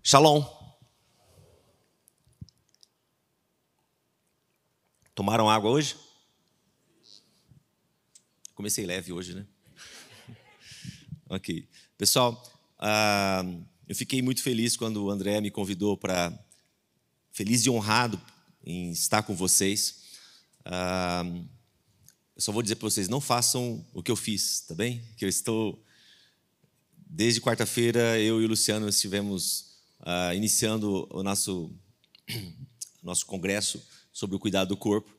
Shalom. Tomaram água hoje? Comecei leve hoje, né? Ok. Pessoal, eu fiquei muito feliz quando o André me convidou para... Feliz e honrado em estar com vocês. Eu só vou dizer para vocês, não façam o que eu fiz, tá bem? Que eu estou... Desde quarta-feira, eu e o Luciano estivemos iniciando o nosso congresso sobre o cuidado do corpo.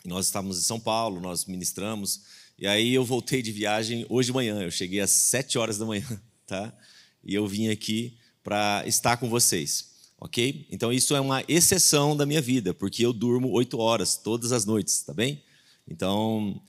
Nós estávamos em São Paulo, nós ministramos, e aí eu voltei de viagem hoje de manhã. Eu cheguei às 7 horas da manhã, tá? E eu vim aqui para estar com vocês, ok? Então isso é uma exceção da minha vida, porque eu durmo 8 horas todas as noites, tá bem? Então,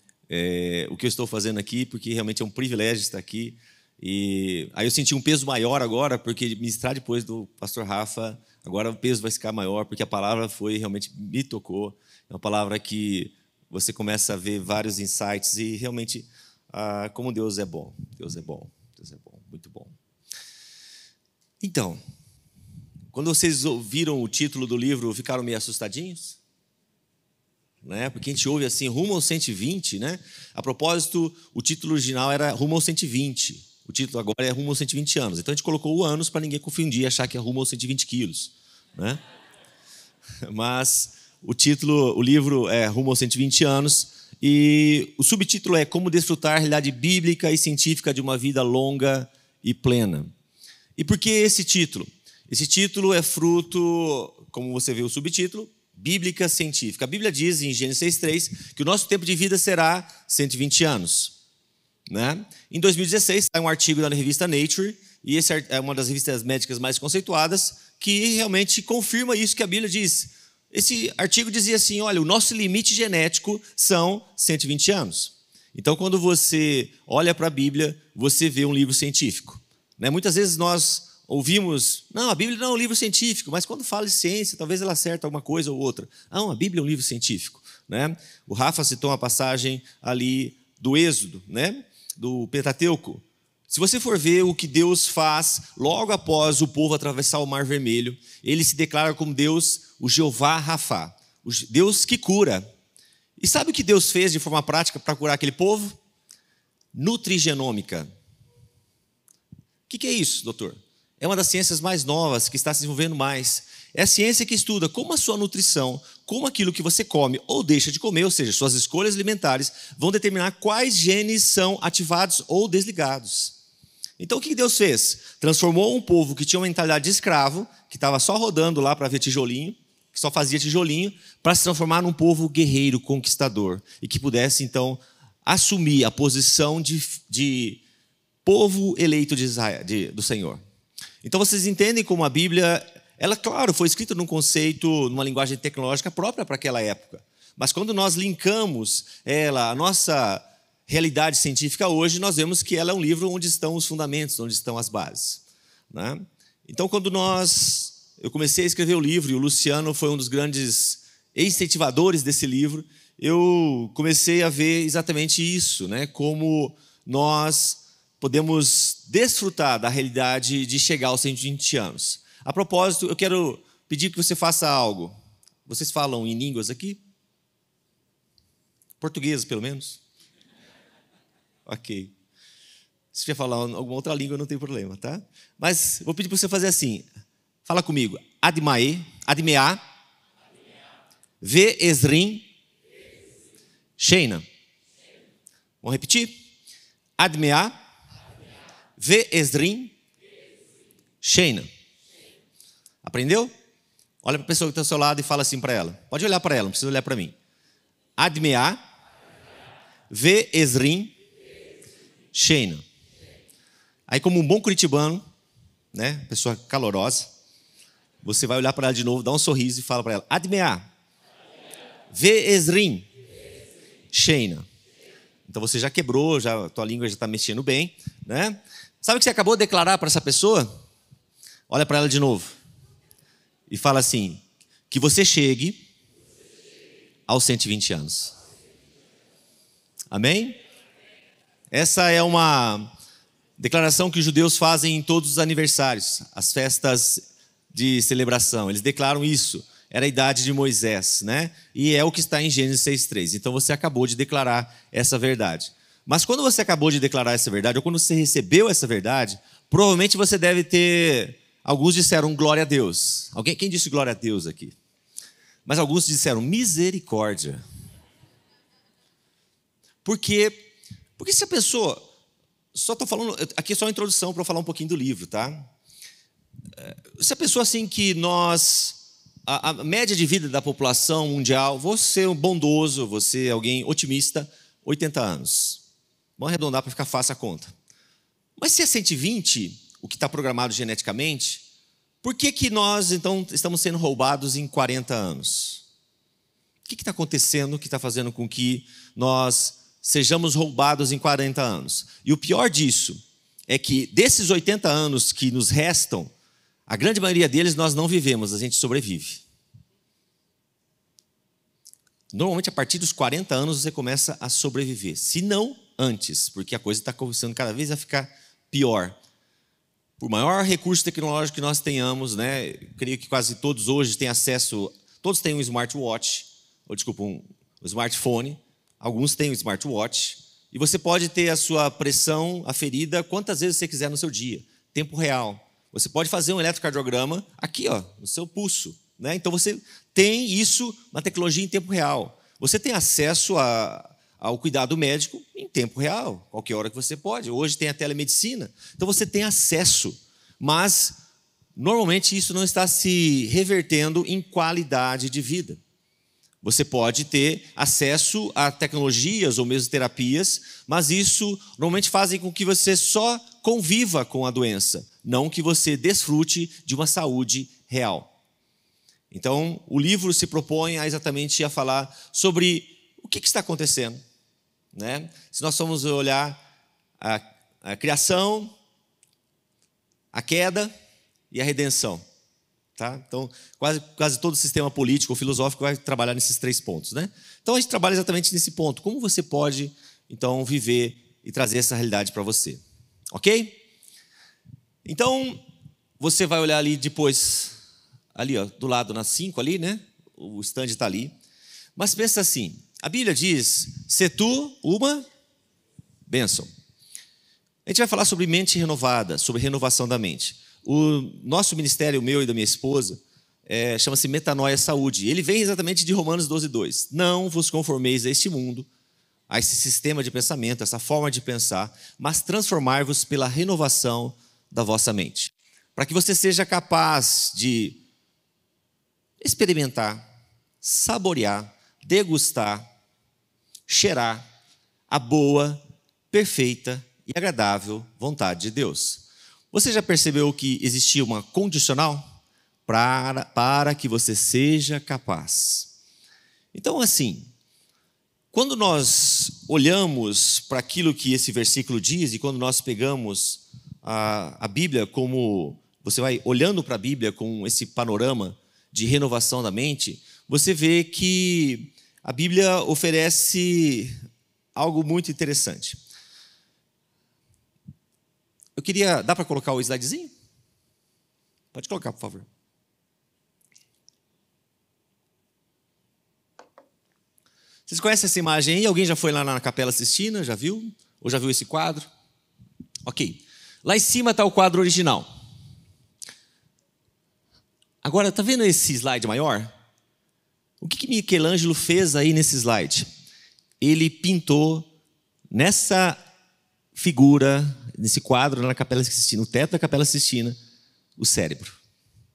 o que eu estou fazendo aqui, porque realmente é um privilégio estar aqui. E aí eu senti um peso maior agora, porque ministrar depois do pastor Rafa, agora o peso vai ficar maior, porque a palavra realmente me tocou. É uma palavra que você começa a ver vários insights e realmente como Deus é bom. Deus é bom, Deus é bom, muito bom. Então, quando vocês ouviram o título do livro, ficaram meio assustadinhos? Né? Porque a gente ouve assim, rumo ao 120, né? A propósito, o título original era rumo ao 120. O título agora é rumo aos 120 anos. Então a gente colocou o anos para ninguém confundir e achar que é rumo aos 120 quilos. Né? Mas o livro é rumo aos 120 anos. E o subtítulo é Como Desfrutar a Realidade Bíblica e Científica de uma Vida Longa e Plena. E por que esse título? Esse título é fruto, como você vê o subtítulo, bíblica científica. A Bíblia diz em Gênesis 6:3 que o nosso tempo de vida será 120 anos. Né? Em 2016, saiu um artigo na revista Nature, e esse é uma das revistas médicas mais conceituadas, que realmente confirma isso que a Bíblia diz. Esse artigo dizia assim, olha, o nosso limite genético são 120 anos. Então, quando você olha para a Bíblia, você vê um livro científico. Né? Muitas vezes nós ouvimos, não, a Bíblia não é um livro científico, mas quando fala de ciência, talvez ela acerte alguma coisa ou outra. Não, a Bíblia é um livro científico. Né? O Rafa citou uma passagem ali do Êxodo, né? Do Pentateuco. Se você for ver o que Deus faz logo após o povo atravessar o Mar Vermelho, ele se declara como Deus, o Jeová Rafá, o Deus que cura. E sabe o que Deus fez de forma prática para curar aquele povo? Nutrigenômica. O que é isso, doutor? É uma das ciências mais novas que está se desenvolvendo mais. É a ciência que estuda como a sua nutrição, como aquilo que você come ou deixa de comer, ou seja, suas escolhas alimentares, vão determinar quais genes são ativados ou desligados. Então, o que Deus fez? Transformou um povo que tinha uma mentalidade de escravo, que estava só rodando lá para ver tijolinho, que só fazia tijolinho, para se transformar num povo guerreiro, conquistador, e que pudesse, então, assumir a posição de povo eleito de Israel, do Senhor. Então, vocês entendem como a Bíblia... Ela, claro, foi escrita num conceito, numa linguagem tecnológica própria para aquela época. Mas quando nós linkamos ela à nossa realidade científica hoje, nós vemos que ela é um livro onde estão os fundamentos, onde estão as bases. Né? Então, quando eu comecei a escrever o livro, e o Luciano foi um dos grandes incentivadores desse livro, eu comecei a ver exatamente isso, né? Como nós podemos desfrutar da realidade de chegar aos 120 anos. A propósito, eu quero pedir que você faça algo. Vocês falam em línguas aqui? Português, pelo menos? Ok. Se você falar alguma outra língua, não tem problema, tá? Mas vou pedir para você fazer assim. Fala comigo. Admeá, Ve Esrim, Sheina. Vamos repetir? Admeá, Ve Esrim, Sheina. Aprendeu? Olha para a pessoa que está ao seu lado e fala assim para ela. Pode olhar para ela, não precisa olhar para mim. Admeá, Ve Esrim, Sheina. Aí, como um bom curitibano, né, pessoa calorosa, você vai olhar para ela de novo, dá um sorriso e fala para ela. Admeá, Ve Esrim, Sheina. Então você já quebrou, a tua língua já está mexendo bem. Né? Sabe o que você acabou de declarar para essa pessoa? Olha para ela de novo. E fala assim, que você chegue aos 120 anos. Amém? Essa é uma Declaração que os judeus fazem em todos os aniversários, as festas de celebração. Eles declaram isso. Era a idade de Moisés, né? E é o que está em Gênesis 6:3. Então você acabou de declarar essa verdade. Mas quando você acabou de declarar essa verdade, ou quando você recebeu essa verdade, provavelmente você deve ter... Alguns disseram glória a Deus. Quem disse glória a Deus aqui? Mas alguns disseram misericórdia. Por quê? Porque se a pessoa... Só estou falando... Aqui é só uma introdução para eu falar um pouquinho do livro, tá? Se a pessoa assim que nós... A média de vida da população mundial, você é um bondoso, você é alguém otimista, 80 anos. Vamos arredondar para ficar fácil a conta. Mas se é 120, o que está programado geneticamente, por que nós, então, estamos sendo roubados em 40 anos? O que está acontecendo que está fazendo com que nós sejamos roubados em 40 anos? E o pior disso é que desses 80 anos que nos restam, a grande maioria deles nós não vivemos, a gente sobrevive. Normalmente, a partir dos 40 anos, você começa a sobreviver. Se não antes, porque a coisa está começando cada vez a ficar pior. Por maior recurso tecnológico que nós tenhamos, né, eu creio que quase todos hoje têm acesso, todos têm um smartwatch, um smartphone, alguns têm um smartwatch, e você pode ter a sua pressão aferida quantas vezes você quiser no seu dia, tempo real. Você pode fazer um eletrocardiograma aqui, ó, no seu pulso, né? Então você tem isso na tecnologia em tempo real. Você tem acesso ao cuidado médico em tempo real, qualquer hora que você pode. Hoje tem a telemedicina, então você tem acesso, mas normalmente isso não está se revertendo em qualidade de vida. Você pode ter acesso a tecnologias ou mesmo terapias, mas isso normalmente faz com que você só conviva com a doença, não que você desfrute de uma saúde real. Então, o livro se propõe exatamente a falar sobre o que está acontecendo, né? Se nós formos olhar a criação, a queda e a redenção. Tá? Então, quase todo o sistema político ou filosófico vai trabalhar nesses 3 pontos, né? Então, a gente trabalha exatamente nesse ponto. Como você pode, então, viver e trazer essa realidade para você. Ok? Então, você vai olhar ali depois, ali, ó, do lado na 5 ali, né? O stand está ali. Mas pensa assim, a Bíblia diz, se tu uma bênção. A gente vai falar sobre mente renovada, sobre renovação da mente. O nosso ministério, meu e da minha esposa, chama-se Metanoia Saúde. Ele vem exatamente de Romanos 12:2. Não vos conformeis a este mundo, a esse sistema de pensamento, essa forma de pensar, mas transformar-vos pela renovação da vossa mente. Para que você seja capaz de experimentar, saborear, degustar, cheirar a boa, perfeita e agradável vontade de Deus. Você já percebeu que existia uma condicional para que você seja capaz? Então, assim, quando nós olhamos para aquilo que esse versículo diz e quando nós pegamos a Bíblia como... Você vai olhando para a Bíblia com esse panorama de renovação da mente, você vê que a Bíblia oferece algo muito interessante. Eu queria... Dá para colocar o slidezinho? Pode colocar, por favor. Vocês conhecem essa imagem aí? Alguém já foi lá na Capela Sistina? Já viu? Ou já viu esse quadro? Ok. Lá em cima está o quadro original. Agora, está vendo esse slide maior? O que Michelangelo fez aí nesse slide? Ele pintou nessa figura, nesse quadro na Capela Sistina, no teto da Capela Sistina, o cérebro.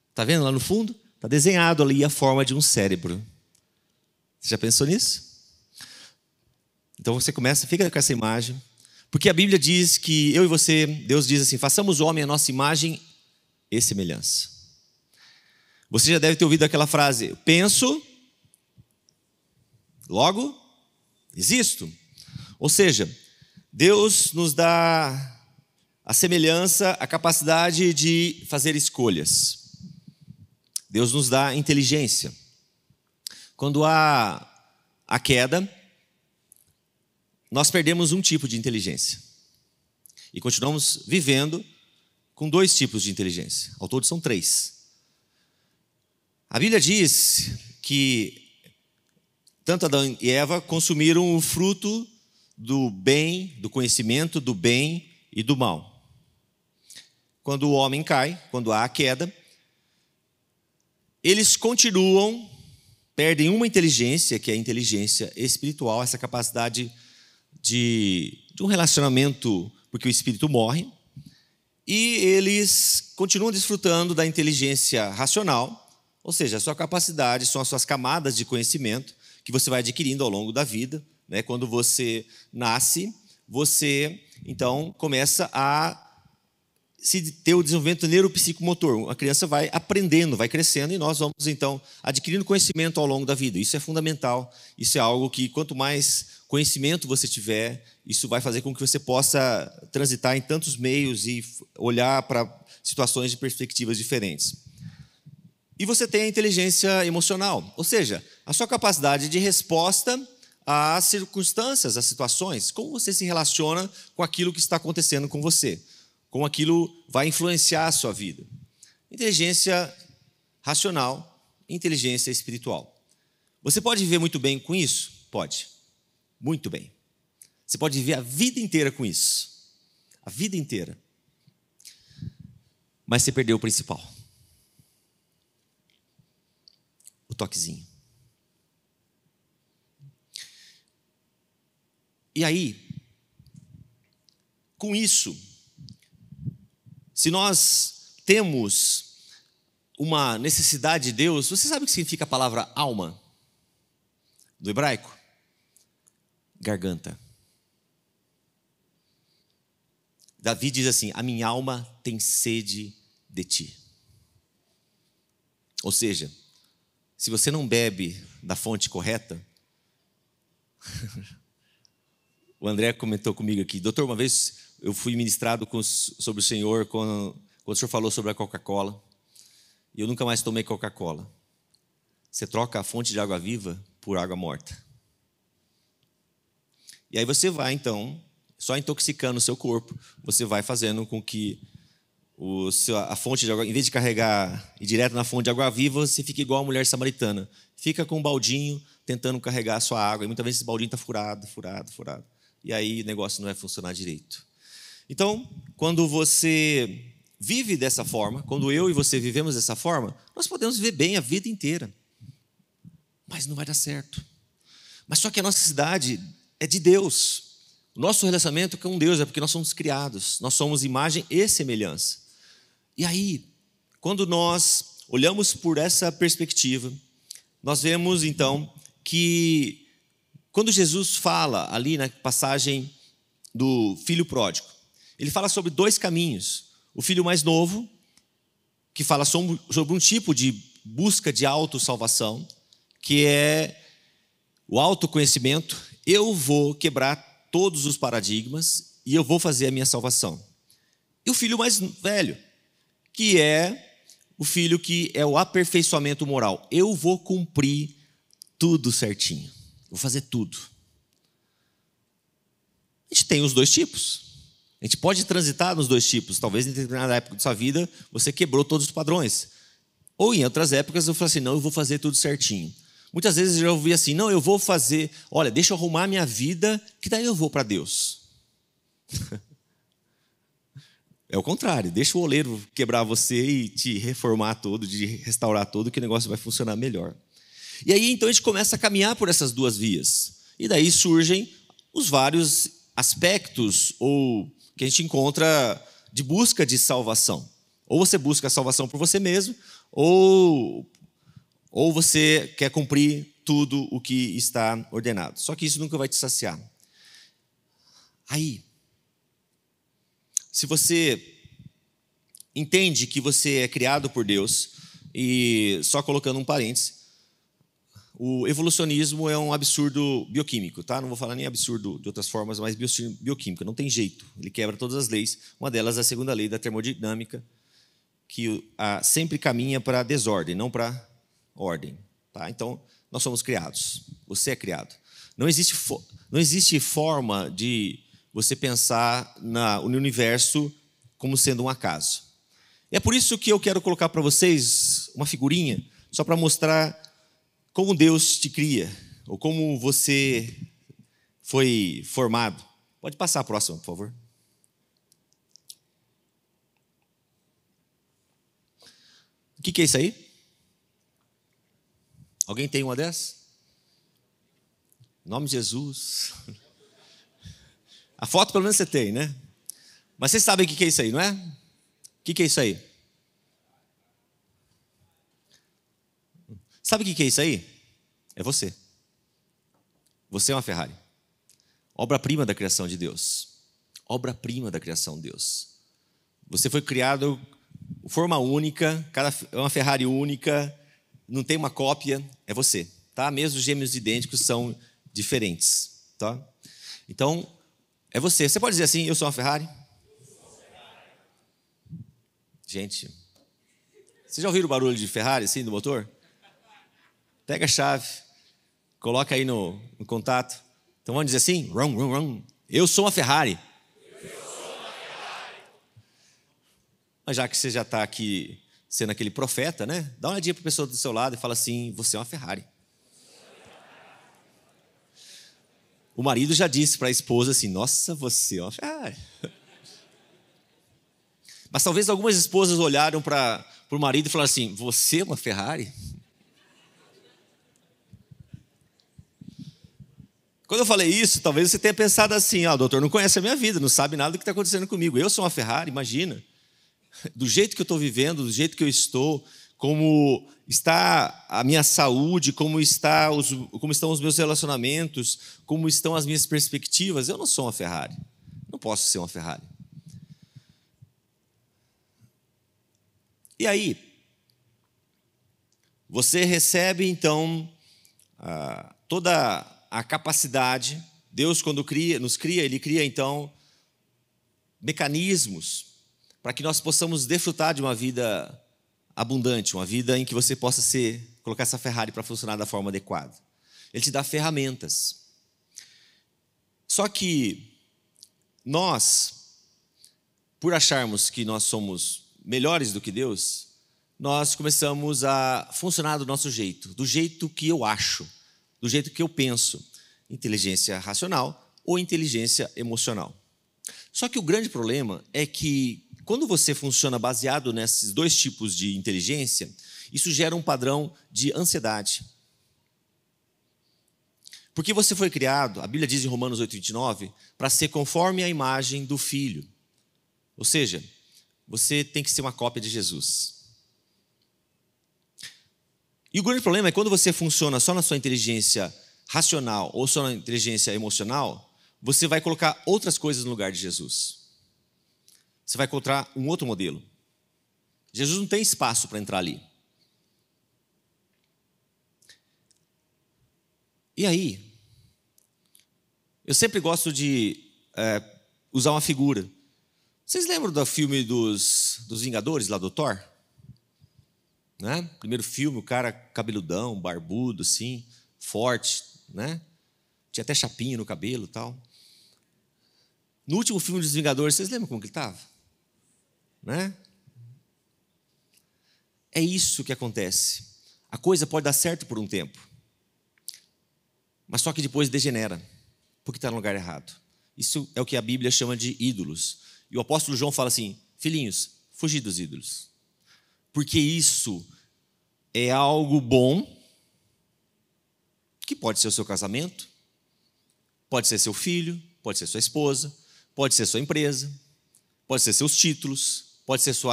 Está vendo lá no fundo? Está desenhado ali a forma de um cérebro. Você já pensou nisso? Então você fica com essa imagem, porque a Bíblia diz que eu e você, Deus diz assim, façamos o homem a nossa imagem e semelhança. Você já deve ter ouvido aquela frase, penso, logo existo. Ou seja, Deus nos dá a semelhança, a capacidade de fazer escolhas. Deus nos dá inteligência. Quando há a queda, nós perdemos um tipo de inteligência. E continuamos vivendo com 2 tipos de inteligência. Ao todo são 3. A Bíblia diz que tanto Adão e Eva consumiram o fruto do bem, do conhecimento do bem e do mal. Quando o homem cai, quando há a queda, eles continuam, perdem uma inteligência, que é a inteligência espiritual, essa capacidade de um relacionamento, porque o espírito morre, e eles continuam desfrutando da inteligência racional, ou seja, a sua capacidade, são as suas camadas de conhecimento que você vai adquirindo ao longo da vida, né? Quando você nasce, você, então, começa a ter o desenvolvimento neuropsicomotor. A criança vai aprendendo, vai crescendo, e nós vamos, então, adquirindo conhecimento ao longo da vida. Isso é fundamental, isso é algo que, quanto mais conhecimento você tiver, isso vai fazer com que você possa transitar em tantos meios e olhar para situações de perspectivas diferentes. E você tem a inteligência emocional, ou seja, a sua capacidade de resposta às circunstâncias, às situações, como você se relaciona com aquilo que está acontecendo com você, como aquilo vai influenciar a sua vida. Inteligência racional, inteligência espiritual. Você pode viver muito bem com isso? Pode. Muito bem. Você pode viver a vida inteira com isso. A vida inteira. Mas você perdeu o principal. O toquezinho. E aí, com isso, se nós temos uma necessidade de Deus, você sabe o que significa a palavra alma? Do hebraico? Garganta. Davi diz assim: a minha alma tem sede de ti. Ou seja, se você não bebe da fonte correta, o André comentou comigo aqui, doutor, uma vez eu fui ministrado sobre o Senhor quando o Senhor falou sobre a Coca-Cola, e eu nunca mais tomei Coca-Cola. Você troca a fonte de água viva por água morta. E aí você vai, então, só intoxicando o seu corpo, você vai fazendo com que a fonte de água, em vez de carregar e direto na fonte de água viva, você fica igual a mulher samaritana. Fica com um baldinho tentando carregar a sua água, e muitas vezes esse baldinho está furado. E aí o negócio não vai funcionar direito. Então, quando você vive dessa forma, quando eu e você vivemos dessa forma, nós podemos viver bem a vida inteira. Mas não vai dar certo. Mas só que a nossa necessidade é de Deus. O nosso relacionamento com Deus é porque nós somos criados. Nós somos imagem e semelhança. E aí, quando nós olhamos por essa perspectiva, nós vemos então que quando Jesus fala ali na passagem do filho pródigo, ele fala sobre 2 caminhos. O filho mais novo, que fala sobre um tipo de busca de autossalvação, que é o autoconhecimento. Eu vou quebrar todos os paradigmas e eu vou fazer a minha salvação. E o filho mais velho, que é o filho que é o aperfeiçoamento moral. Eu vou cumprir tudo certinho. Vou fazer tudo. A gente tem os 2 tipos. A gente pode transitar nos 2 tipos. Talvez em determinada época da sua vida você quebrou todos os padrões. Ou em outras épocas eu falo assim, não, eu vou fazer tudo certinho. Muitas vezes eu já ouvi assim, não, eu vou fazer, olha, deixa eu arrumar minha vida, que daí eu vou para Deus. É o contrário, deixa o oleiro quebrar você e te reformar todo, de restaurar todo, que o negócio vai funcionar melhor. E aí, então, a gente começa a caminhar por essas 2 vias. E daí surgem os vários aspectos ou que a gente encontra de busca de salvação. Ou você busca a salvação por você mesmo, ou você quer cumprir tudo o que está ordenado. Só que isso nunca vai te saciar. Aí, se você entende que você é criado por Deus, e só colocando um parênteses, o evolucionismo é um absurdo bioquímico, tá? Não vou falar nem absurdo de outras formas, mas bioquímico, não tem jeito. Ele quebra todas as leis. Uma delas é a segunda lei da termodinâmica, que sempre caminha para a desordem, não para ordem. Tá? Então, nós somos criados. Você é criado. Não existe forma de você pensar no universo como sendo um acaso. E é por isso que eu quero colocar para vocês uma figurinha, só para mostrar como Deus te cria, ou como você foi formado. Pode passar a próxima, por favor. O que é isso aí? Alguém tem uma dessas? Em nome de Jesus. A foto pelo menos você tem, né? Mas vocês sabem o que é isso aí, não é? O que é isso aí? Sabe o que é isso aí? É você. Você é uma Ferrari. Obra-prima da criação de Deus. Obra-prima da criação de Deus. Você foi criado forma única, é uma Ferrari única, não tem uma cópia, é você. Tá? Mesmo os gêmeos idênticos são diferentes. Tá? Então, é você. Você pode dizer assim, eu sou uma Ferrari? Gente, vocês já ouviram o barulho de Ferrari, assim, do motor? Pega a chave, coloca aí no contato. Então vamos dizer assim, rum, rum, rum. Eu sou uma Ferrari. Mas já que você já está aqui sendo aquele profeta, né? Dá uma olhadinha para a pessoa do seu lado e fala assim, você é uma Ferrari. O marido já disse para a esposa assim, nossa, você é uma Ferrari. Mas talvez algumas esposas olharam para o marido e falaram assim, você é uma Ferrari? Quando eu falei isso, talvez você tenha pensado assim, o doutor não conhece a minha vida, não sabe nada do que está acontecendo comigo. Eu sou uma Ferrari, imagina. Do jeito que eu estou vivendo, do jeito que eu estou, como está a minha saúde, como estão os meus relacionamentos, como estão as minhas perspectivas. Eu não sou uma Ferrari. Não posso ser uma Ferrari. E aí, você recebe, então, toda a capacidade. Deus, quando nos cria, Ele cria, então, mecanismos para que nós possamos desfrutar de uma vida abundante, uma vida em que você possa colocar essa Ferrari para funcionar da forma adequada. Ele te dá ferramentas. Só que nós, por acharmos que nós somos melhores do que Deus, nós começamos a funcionar do nosso jeito, do jeito que eu acho, do jeito que eu penso. Inteligência racional ou inteligência emocional. Só que o grande problema é que quando você funciona baseado nesses dois tipos de inteligência, isso gera um padrão de ansiedade. Porque você foi criado, a Bíblia diz em Romanos 8:29, para ser conforme a imagem do Filho. Ou seja, você tem que ser uma cópia de Jesus. E o grande problema é quando você funciona só na sua inteligência racional ou só na inteligência emocional, você vai colocar outras coisas no lugar de Jesus. Você vai encontrar um outro modelo. Jesus não tem espaço para entrar ali. E aí, eu sempre gosto de usar uma figura. Vocês lembram do filme dos Vingadores, lá do Thor? Né? Primeiro filme, o cara cabeludão, barbudo, assim, forte, né? Tinha até chapinha no cabelo e tal. No último filme dos Vingadores, vocês lembram como que ele estava? Né? É isso que acontece. A coisa pode dar certo por um tempo, mas só que depois degenera, porque está no lugar errado. Isso é o que a Bíblia chama de ídolos. E o apóstolo João fala assim, filhinhos, fugi dos ídolos. Porque isso é algo bom, que pode ser o seu casamento, pode ser seu filho, pode ser sua esposa, pode ser sua empresa, pode ser seus títulos, pode ser seu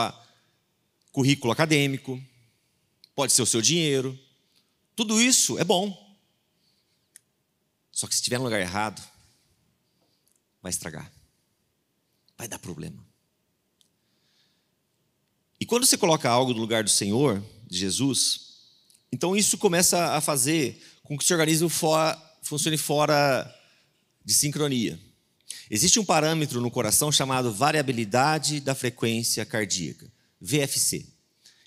currículo acadêmico, pode ser o seu dinheiro. Tudo isso é bom. Só que se estiver no lugar errado, vai estragar. Vai dar problema. E quando você coloca algo no lugar do Senhor, de Jesus, então isso começa a fazer com que o seu organismo funcione fora de sincronia. Existe um parâmetro no coração chamado variabilidade da frequência cardíaca, VFC.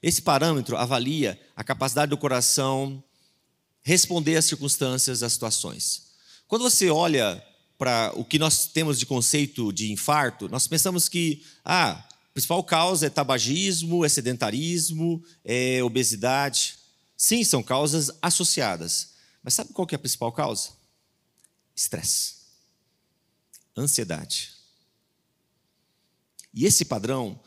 Esse parâmetro avalia a capacidade do coração responder às circunstâncias, às situações. Quando você olha para o que nós temos de conceito de infarto, nós pensamos que a principal causa é tabagismo, é sedentarismo, é obesidade. Sim, são causas associadas. Mas sabe qual que é a principal causa? Estresse, ansiedade. E esse padrão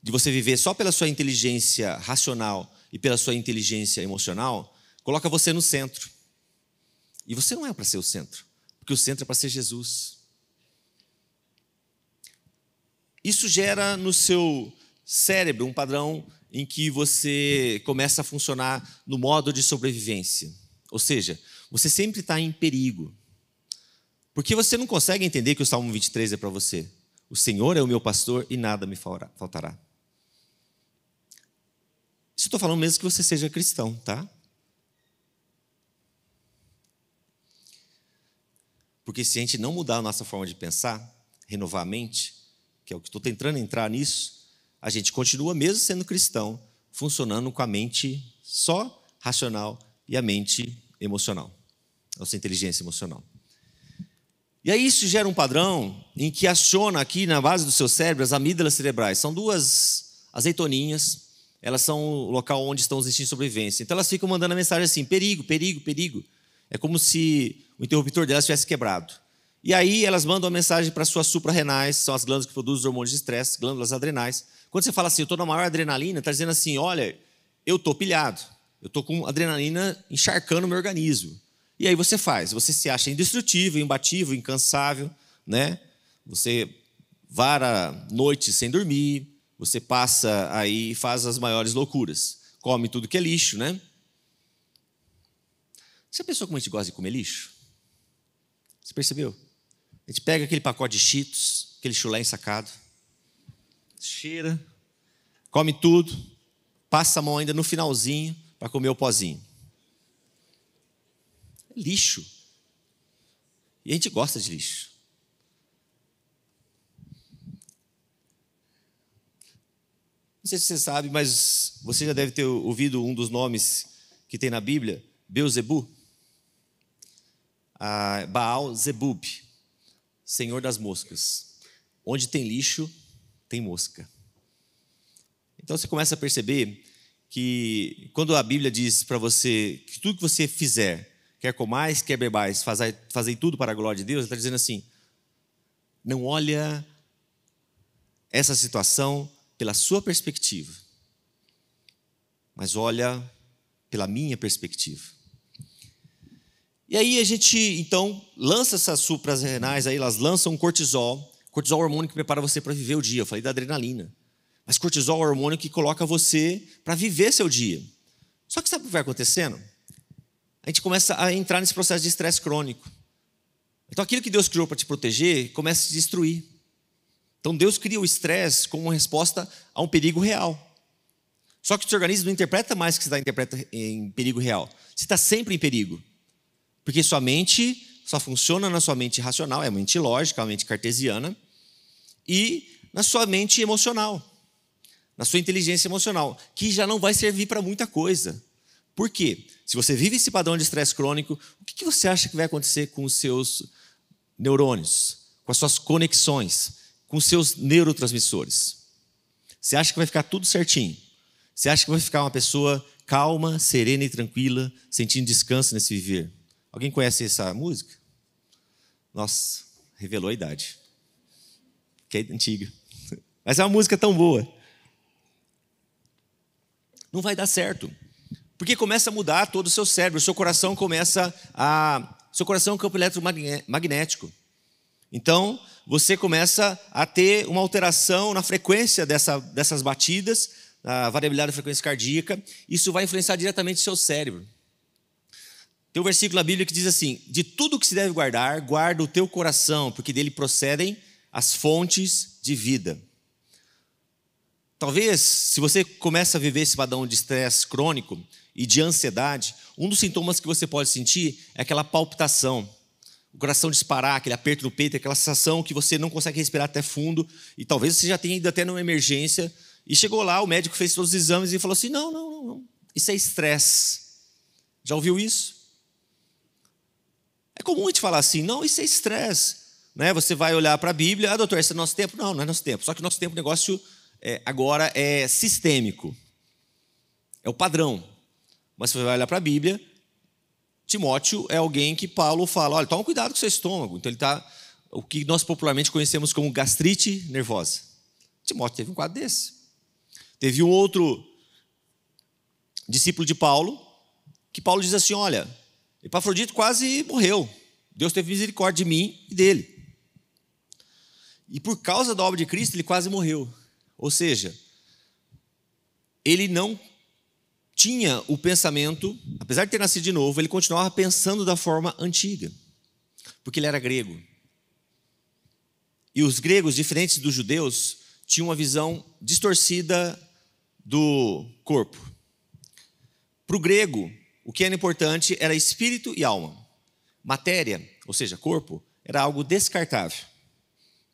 de você viver só pela sua inteligência racional e pela sua inteligência emocional, coloca você no centro. E você não é para ser o centro, porque o centro é para ser Jesus. Isso gera no seu cérebro um padrão em que você começa a funcionar no modo de sobrevivência. Ou seja, você sempre está em perigo. Porque você não consegue entender que o Salmo 23 é para você. O Senhor é o meu pastor e nada me faltará. Isso eu estou falando mesmo que você seja cristão, tá? Porque se a gente não mudar a nossa forma de pensar, renovar a mente, que é o que estou tentando entrar nisso, a gente continua mesmo sendo cristão, funcionando com a mente só racional e a mente emocional, nossa inteligência emocional. E aí isso gera um padrão em que aciona aqui na base do seu cérebro as amígdalas cerebrais. São duas azeitoninhas, elas são o local onde estão os instintos de sobrevivência. Então elas ficam mandando a mensagem assim, perigo, perigo, perigo. É como se o interruptor delas tivesse quebrado. E aí elas mandam a mensagem para as suas suprarrenais, são as glândulas que produzem os hormônios de estresse, glândulas adrenais. Quando você fala assim, eu estou na maior adrenalina, está dizendo assim, olha, eu estou pilhado, eu estou com adrenalina encharcando o meu organismo. E aí você se acha indestrutível, imbatível, incansável, né? Você vara noites sem dormir, você passa aí e faz as maiores loucuras. Come tudo que é lixo, né? Você pensou como a gente gosta de comer lixo? Você percebeu? A gente pega aquele pacote de Cheetos, aquele chulé ensacado, cheira, come tudo, passa a mão ainda no finalzinho para comer o pozinho. É lixo. E a gente gosta de lixo. Não sei se você sabe, mas você já deve ter ouvido um dos nomes que tem na Bíblia, Beelzebub. Baal Zebub, Senhor das moscas. Onde tem lixo, tem mosca. Então você começa a perceber que quando a Bíblia diz para você que tudo que você fizer, quer comais, quer bebais, fazei tudo para a glória de Deus, ele está dizendo assim, não olha essa situação pela sua perspectiva, mas olha pela minha perspectiva. E aí a gente, então, lança essas suprarrenais, aí elas lançam um cortisol é o hormônio que prepara você para viver o dia. Eu falei da adrenalina. Mas cortisol é o hormônio que coloca você para viver seu dia. Só que sabe o que vai acontecendo? A gente começa a entrar nesse processo de estresse crônico. Então aquilo que Deus criou para te proteger começa a se destruir. Então Deus cria o estresse como uma resposta a um perigo real. Só que o seu organismo não interpreta mais que você está em perigo real. Você está sempre em perigo. Porque sua mente só funciona na sua mente racional, é a mente lógica, a mente cartesiana, e na sua mente emocional, na sua inteligência emocional, que já não vai servir para muita coisa. Por quê? Se você vive esse padrão de estresse crônico, o que você acha que vai acontecer com os seus neurônios, com as suas conexões, com os seus neurotransmissores? Você acha que vai ficar tudo certinho? Você acha que vai ficar uma pessoa calma, serena e tranquila, sentindo descanso nesse viver? Alguém conhece essa música? Nossa, revelou a idade. Que é antiga. Mas é uma música tão boa. Não vai dar certo. Porque começa a mudar todo o seu cérebro. O seu coração começa a... Seu coração é um campo eletromagnético. Então, você começa a ter uma alteração na frequência dessas batidas, a variabilidade da frequência cardíaca. Isso vai influenciar diretamente o seu cérebro. Tem um versículo na Bíblia que diz assim, de tudo que se deve guardar, guarda o teu coração, porque dele procedem as fontes de vida. Talvez, se você começa a viver esse padrão de estresse crônico e de ansiedade, um dos sintomas que você pode sentir é aquela palpitação, o coração disparar, aquele aperto no peito, aquela sensação que você não consegue respirar até fundo, e talvez você já tenha ido até numa emergência, e chegou lá, o médico fez todos os exames e falou assim, não, isso é estresse. Já ouviu isso? É comum a gente falar assim, não, isso é estresse. né, você vai olhar para a Bíblia, doutor, esse é nosso tempo? Não, não é nosso tempo. Só que nosso tempo, o negócio agora é sistêmico. É o padrão. Mas você vai olhar para a Bíblia, Timóteo é alguém que Paulo fala, olha, toma cuidado com o seu estômago. Então ele está, o que nós popularmente conhecemos como gastrite nervosa. Timóteo teve um quadro desse. Teve um outro discípulo de Paulo, que Paulo diz assim, olha, Epafrodito quase morreu. Deus teve misericórdia de mim e dele. E por causa da obra de Cristo, ele quase morreu. Ou seja, ele não tinha o pensamento, apesar de ter nascido de novo, ele continuava pensando da forma antiga, porque ele era grego. E os gregos, diferentes dos judeus, tinham uma visão distorcida do corpo. Para o grego, o que era importante era espírito e alma. Matéria, ou seja, corpo, era algo descartável.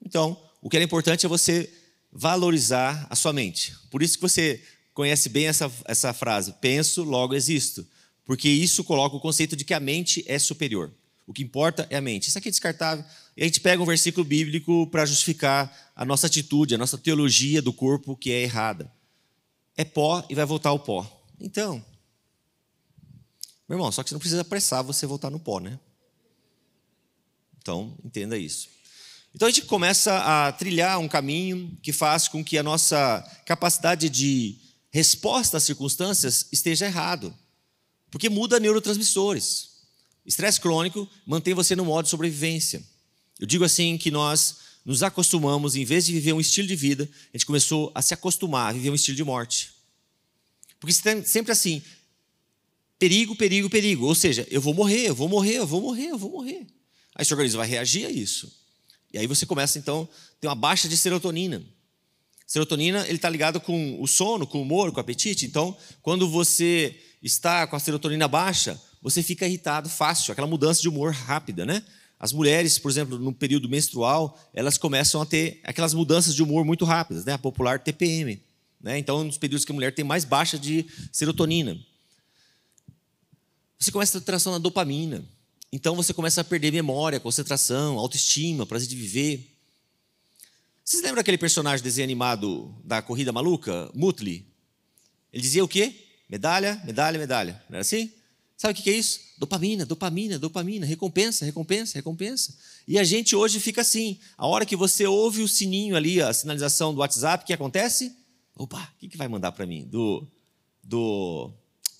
Então, o que era importante é você valorizar a sua mente. Por isso que você conhece bem essa frase, penso, logo existo. Porque isso coloca o conceito de que a mente é superior. O que importa é a mente. Isso aqui é descartável. E a gente pega um versículo bíblico para justificar a nossa atitude, a nossa teologia do corpo que é errada. É pó e vai voltar ao pó. Então, meu irmão, só que você não precisa apressar você voltar no pó, né? Então, entenda isso. Então a gente começa a trilhar um caminho que faz com que a nossa capacidade de resposta às circunstâncias esteja errado. Porque muda neurotransmissores. Estresse crônico mantém você no modo de sobrevivência. Eu digo assim que nós nos acostumamos, em vez de viver um estilo de vida, a gente começou a se acostumar a viver um estilo de morte. Porque sempre assim, perigo, perigo, perigo. Ou seja, eu vou morrer, eu vou morrer, eu vou morrer, eu vou morrer. Aí seu organismo vai reagir a isso. E aí você começa, então, a ter uma baixa de serotonina. Serotonina, ele está ligado com o sono, com o humor, com o apetite. Então, quando você está com a serotonina baixa, você fica irritado fácil, aquela mudança de humor rápida, né? As mulheres, por exemplo, no período menstrual, elas começam a ter aquelas mudanças de humor muito rápidas, né? A popular TPM. Né? Então, nos períodos que a mulher tem mais baixa de serotonina. Você começa a ter alteração na dopamina. Então você começa a perder memória, concentração, autoestima, prazer de viver. Vocês lembram aquele personagem desenho animado da Corrida Maluca, Muttley? Ele dizia o quê? Medalha, medalha, medalha. Não era assim? Sabe o que é isso? Dopamina, dopamina, dopamina, recompensa, recompensa, recompensa. E a gente hoje fica assim. A hora que você ouve o sininho ali, a sinalização do WhatsApp, o que acontece? Opa, o que vai mandar para mim?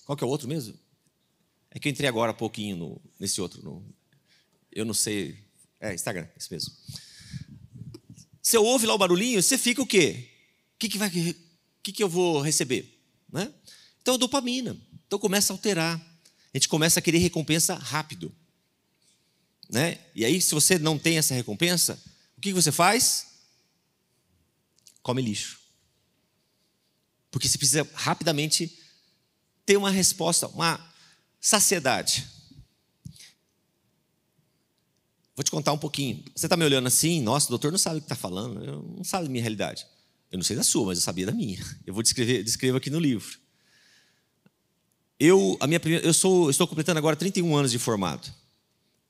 Qual que é o outro mesmo? É que eu entrei agora há pouquinho nesse outro. Eu não sei. Instagram, isso mesmo. Você ouve lá o barulhinho, você fica o quê? O que eu vou receber? Né? Então, dopamina. Então, começa a alterar. A gente começa a querer recompensa rápido. Né? E aí, se você não tem essa recompensa, o que você faz? Come lixo. Porque você precisa rapidamente ter uma resposta, uma saciedade. Vou te contar um pouquinho. Você está me olhando assim, nossa, o doutor não sabe o que está falando, não sabe da minha realidade. Eu não sei da sua, mas eu sabia da minha. Eu vou descrevo aqui no livro. Estou completando agora 31 anos de formado.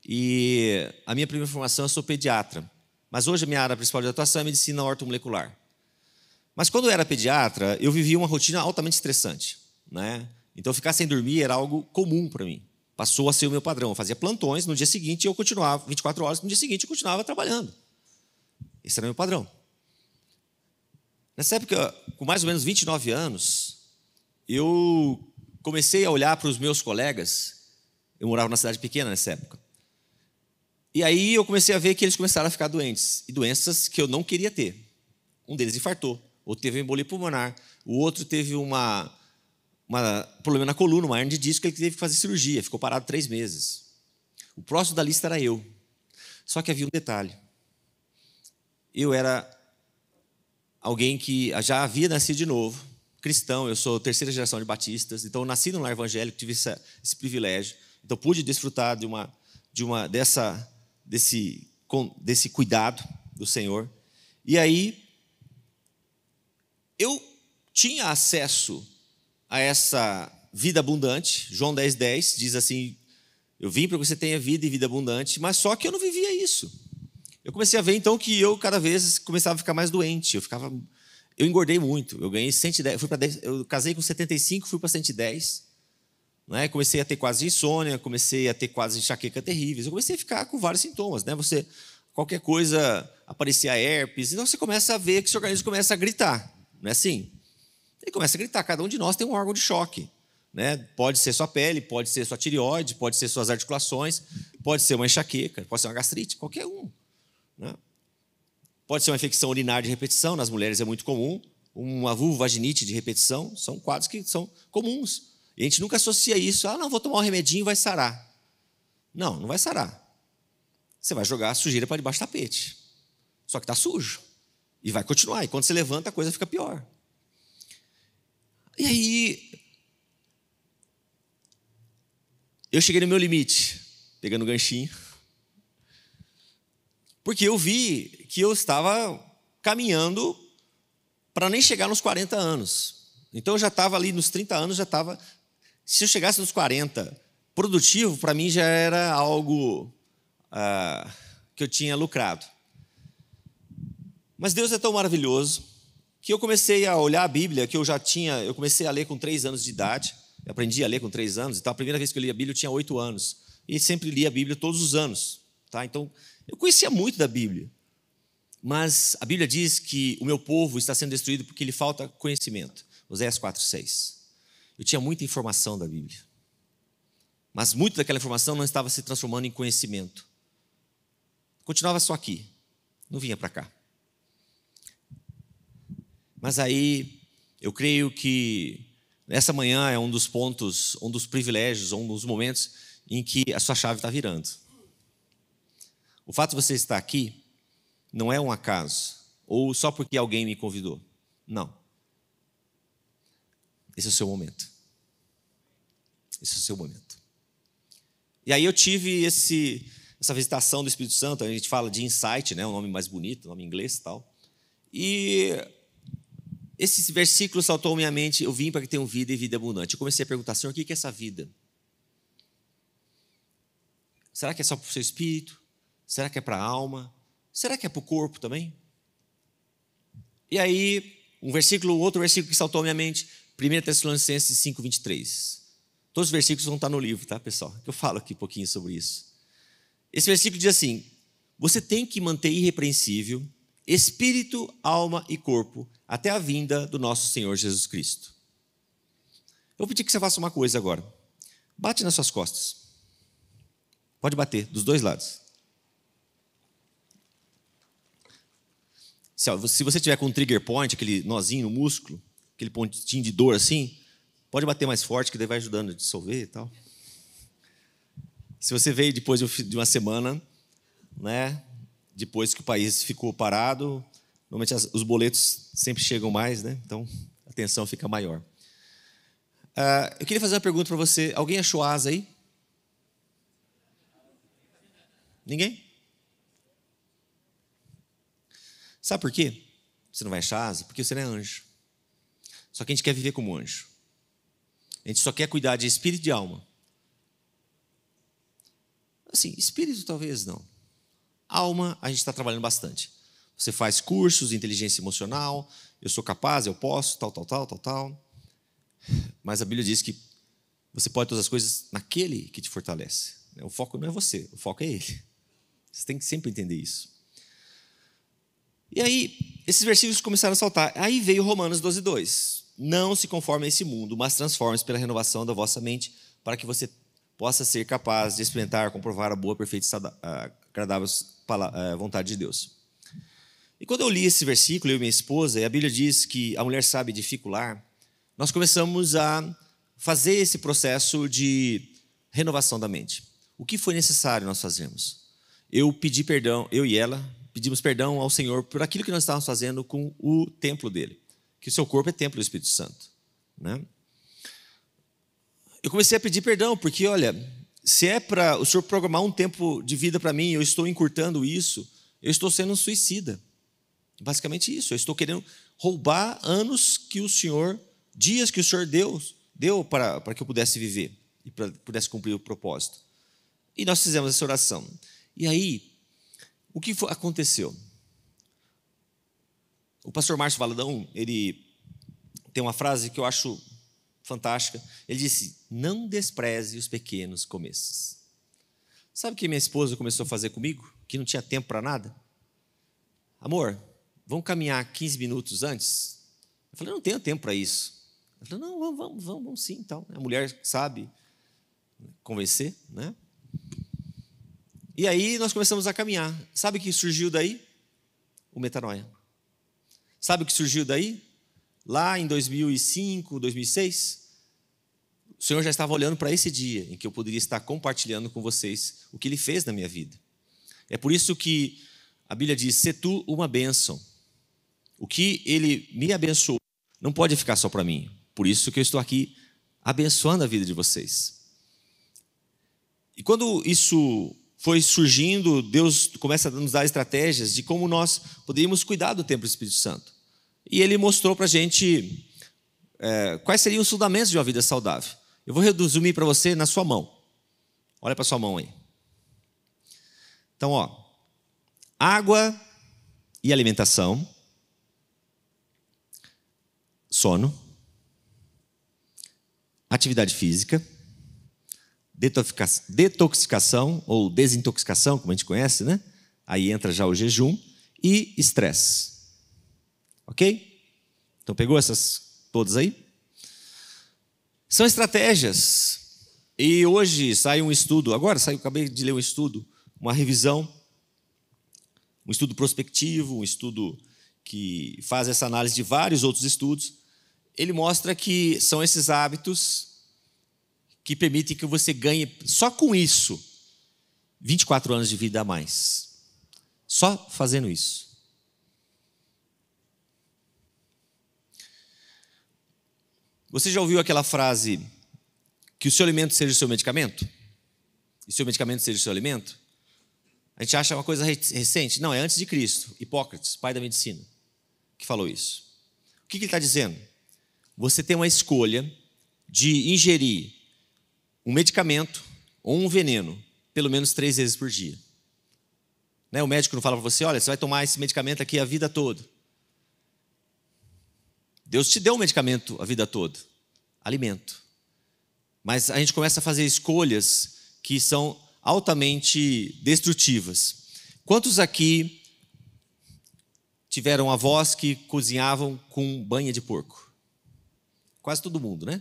E a minha primeira formação, eu sou pediatra. Mas hoje a minha área principal de atuação é medicina ortomolecular. Mas quando eu era pediatra, eu vivia uma rotina altamente estressante, né? Então, ficar sem dormir era algo comum para mim. Passou a ser o meu padrão. Eu fazia plantões, no dia seguinte eu continuava, 24 horas, no dia seguinte eu continuava trabalhando. Esse era o meu padrão. Nessa época, com mais ou menos 29 anos, eu comecei a olhar para os meus colegas. Eu morava numa cidade pequena nessa época. E aí eu comecei a ver que eles começaram a ficar doentes. E doenças que eu não queria ter. Um deles infartou, outro teve embolia pulmonar, o outro teve um problema na coluna, uma hernia de disco, ele teve que fazer cirurgia, ficou parado 3 meses. O próximo da lista era eu. Só que havia um detalhe. Eu era alguém que já havia nascido de novo, cristão, eu sou 3ª geração de batistas, então eu nasci num lar evangélico, tive esse privilégio, então pude desfrutar desse cuidado do Senhor. E aí, eu tinha acesso a essa vida abundante. João 10,10 diz assim, eu vim para que você tenha vida e vida abundante, mas só que eu não vivia isso. eu comecei a ver então que eu cada vez começava a ficar mais doente. Eu engordei muito. Eu ganhei 110, eu casei com 75, fui para 110. Né? Comecei a ter quase insônia, comecei a ter quase enxaqueca terríveis. Eu comecei a ficar com vários sintomas, né? Qualquer coisa, aparecia herpes. Então você começa a ver que seu organismo começa a gritar, não é assim? Ele começa a gritar. Cada um de nós tem um órgão de choque, né? Pode ser sua pele, pode ser sua tireoide, pode ser suas articulações, pode ser uma enxaqueca, pode ser uma gastrite, qualquer um, né? Pode ser uma infecção urinária de repetição, nas mulheres é muito comum, uma vulvovaginite de repetição, são quadros que são comuns. E a gente nunca associa isso, não, vou tomar um remedinho e vai sarar. Não, não vai sarar. Você vai jogar a sujeira para debaixo do tapete. Só que está sujo. E vai continuar. E quando você levanta, a coisa fica pior. E aí, eu cheguei no meu limite, pegando o ganchinho, porque eu vi que eu estava caminhando para nem chegar nos 40 anos. Então, eu já estava ali nos 30 anos, já estava... Se eu chegasse nos 40, produtivo, para mim já era algo que eu tinha lucrado. Mas Deus é tão maravilhoso que eu comecei a olhar a Bíblia, que eu comecei a ler com 3 anos de idade, eu aprendi a ler com 3 anos, então a primeira vez que eu li a Bíblia eu tinha 8 anos, e sempre li a Bíblia todos os anos. Tá? Então, eu conhecia muito da Bíblia, mas a Bíblia diz que o meu povo está sendo destruído porque lhe falta conhecimento. Oséias 4:6. Eu tinha muita informação da Bíblia, mas muito daquela informação não estava se transformando em conhecimento. Continuava só aqui, não vinha para cá. Mas aí, eu creio que essa manhã é um dos pontos, um dos privilégios, um dos momentos em que a sua chave está virando. O fato de você estar aqui não é um acaso, ou só porque alguém me convidou. Não. Esse é o seu momento. Esse é o seu momento. E aí eu tive essa visitação do Espírito Santo, a gente fala de insight, né, um nome mais bonito, um nome em inglês e tal. E esse versículo saltou à minha mente, eu vim para que tenham vida e vida abundante. Eu comecei a perguntar, Senhor, o que é essa vida? Será que é só para o seu espírito? Será que é para a alma? Será que é para o corpo também? E aí, outro versículo que saltou à minha mente, 1 Tessalonicenses 5:23. Todos os versículos vão estar no livro, tá, pessoal? Eu falo aqui um pouquinho sobre isso. Esse versículo diz assim: você tem que manter irrepreensível espírito, alma e corpo até a vinda do nosso Senhor Jesus Cristo. Eu vou pedir que você faça uma coisa agora. Bate nas suas costas. Pode bater, dos dois lados. Se você tiver com um trigger point, aquele nozinho no músculo, aquele pontinho de dor assim, pode bater mais forte, que daí vai ajudando a dissolver e tal. Se você veio depois de uma semana, né, depois que o país ficou parado, normalmente os boletos sempre chegam mais, né? Então a tensão fica maior. Eu queria fazer uma pergunta para você. Alguém achou asa aí? Ninguém? Sabe por quê? Você não vai achar asa? Porque você não é anjo. Só que a gente quer viver como anjo. A gente só quer cuidar de espírito e de alma. Assim, espírito talvez não. Alma, a gente está trabalhando bastante. Você faz cursos de inteligência emocional, eu sou capaz, eu posso, tal. Mas a Bíblia diz que você pode todas as coisas naquele que te fortalece. O foco não é você, o foco é Ele. Você tem que sempre entender isso. E aí, esses versículos começaram a saltar. Aí veio Romanos 12:2. Não se conforme a esse mundo, mas transforme-se pela renovação da vossa mente, para que você possa ser capaz de experimentar, comprovar a boa, perfeita e agradável vontade de Deus. E quando eu li esse versículo, eu e minha esposa, e a Bíblia diz que a mulher sabe edificar, nós começamos a fazer esse processo de renovação da mente. O que foi necessário nós fazermos? Eu pedi perdão, eu e ela, pedimos perdão ao Senhor por aquilo que nós estávamos fazendo com o templo dele, que o seu corpo é templo do Espírito Santo, né? Eu comecei a pedir perdão, porque, olha, se é para o Senhor programar um tempo de vida para mim, eu estou encurtando isso, eu estou sendo um suicida. Basicamente isso, eu estou querendo roubar anos que o Senhor, dias que o Senhor deu para que eu pudesse viver e pudesse cumprir o propósito. E nós fizemos essa oração. E aí, O que aconteceu? O pastor Márcio Valadão, ele tem uma frase que eu acho fantástica. Ele disse: não despreze os pequenos começos. Sabe o que minha esposa começou a fazer comigo? Que não tinha tempo para nada? Amor, vamos caminhar 15 minutos antes? Eu falei: não tenho tempo para isso. Ela falou: não, vamos sim. Então. A mulher sabe convencer, né? E aí nós começamos a caminhar. Sabe o que surgiu daí? O Metanoia. Sabe o que surgiu daí? Lá em 2005, 2006, o Senhor já estava olhando para esse dia em que eu poderia estar compartilhando com vocês o que Ele fez na minha vida. É por isso que a Bíblia diz: "Se tu uma bênção". O que Ele me abençoou não pode ficar só para mim. Por isso que eu estou aqui abençoando a vida de vocês. E quando isso foi surgindo, Deus começa a nos dar estratégias de como nós poderíamos cuidar do templo do Espírito Santo. E Ele mostrou para a gente quais seriam os fundamentos de uma vida saudável. Eu vou resumir para você na sua mão. Olha para a sua mão aí. Então, água e alimentação, sono, atividade física, detoxicação ou desintoxicação, como a gente conhece, né? Aí entra já o jejum e estresse. Ok? Então pegou essas todas aí? São estratégias. E hoje sai um estudo, acabei de ler um estudo, uma revisão, um estudo prospectivo, um estudo que faz essa análise de vários outros estudos. Ele mostra que são esses hábitos que permitem que você ganhe, só com isso, 24 anos de vida a mais. Só fazendo isso. Você já ouviu aquela frase que o seu alimento seja o seu medicamento? E o seu medicamento seja o seu alimento? A gente acha uma coisa recente. Não, é antes de Cristo. Hipócrates, pai da medicina, que falou isso. O que ele está dizendo? Você tem uma escolha de ingerir um medicamento ou um veneno pelo menos 3 vezes por dia. Né? O médico não fala para você: olha, você vai tomar esse medicamento aqui a vida toda. Deus te deu um medicamento a vida toda, alimento. Mas a gente começa a fazer escolhas que são altamente destrutivas. Quantos aqui tiveram avós que cozinhavam com banha de porco? Quase todo mundo, né?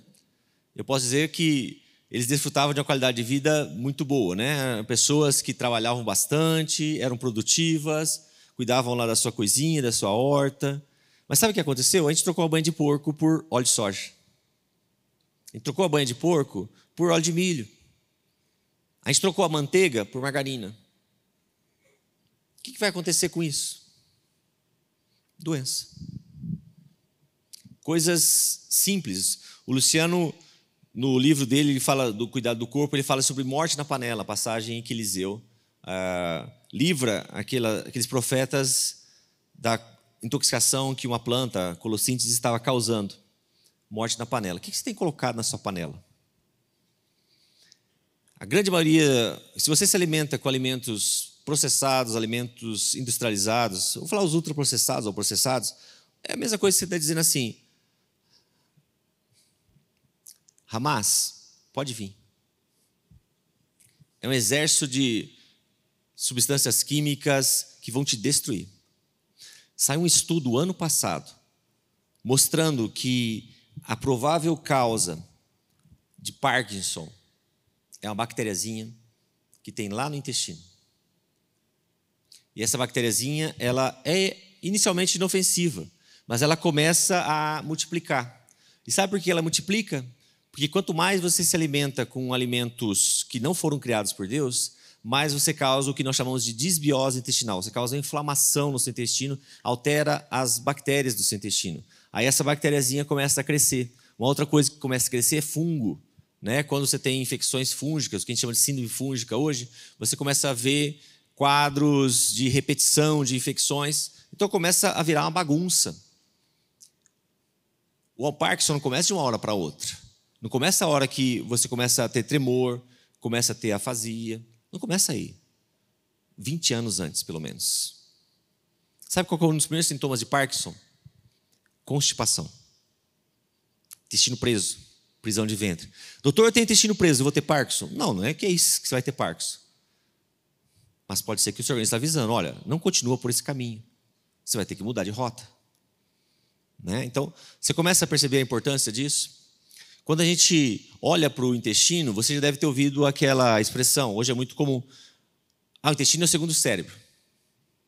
Eu posso dizer que eles desfrutavam de uma qualidade de vida muito boa, né? Pessoas que trabalhavam bastante, eram produtivas, cuidavam lá da sua coisinha, da sua horta. Mas sabe o que aconteceu? A gente trocou a banha de porco por óleo de soja. A gente trocou a banha de porco por óleo de milho. A gente trocou a manteiga por margarina. O que vai acontecer com isso? Doença. Coisas simples. O Luciano, no livro dele, ele fala do cuidado do corpo, ele fala sobre morte na panela, a passagem em que Eliseu livra aqueles profetas da intoxicação que uma planta, colossíntese, estava causando. Morte na panela. O que você tem colocado na sua panela? A grande maioria, se você se alimenta com alimentos processados, alimentos industrializados, vou falar os ultraprocessados ou processados, é a mesma coisa que você está dizendo assim: Hamas, pode vir. É um exército de substâncias químicas que vão te destruir. Saiu um estudo ano passado mostrando que a provável causa de Parkinson é uma bactériazinha que tem lá no intestino. E essa bactériazinha, ela é inicialmente inofensiva, mas ela começa a multiplicar. E sabe por que ela multiplica? Porque quanto mais você se alimenta com alimentos que não foram criados por Deus, mais você causa o que nós chamamos de disbiose intestinal. Você causa inflamação no seu intestino, altera as bactérias do seu intestino. Aí essa bactériazinha começa a crescer. Uma outra coisa que começa a crescer é fungo. Né? Quando você tem infecções fúngicas, o que a gente chama de síndrome fúngica hoje, você começa a ver quadros de repetição de infecções. Então começa a virar uma bagunça. O Parkinson não começa de uma hora para outra. Não começa a hora que você começa a ter tremor, começa a ter afasia. Não começa aí. 20 anos antes, pelo menos. Sabe qual é um dos primeiros sintomas de Parkinson? Constipação. Intestino preso, prisão de ventre. Doutor, eu tenho intestino preso, eu vou ter Parkinson? Não, não é que é isso que você vai ter Parkinson. Mas pode ser que o seu organismo está avisando, olha, não continua por esse caminho. Você vai ter que mudar de rota. Né? Então, você começa a perceber a importância disso. Quando a gente olha para o intestino, você já deve ter ouvido aquela expressão, hoje é muito comum, o intestino é o segundo cérebro.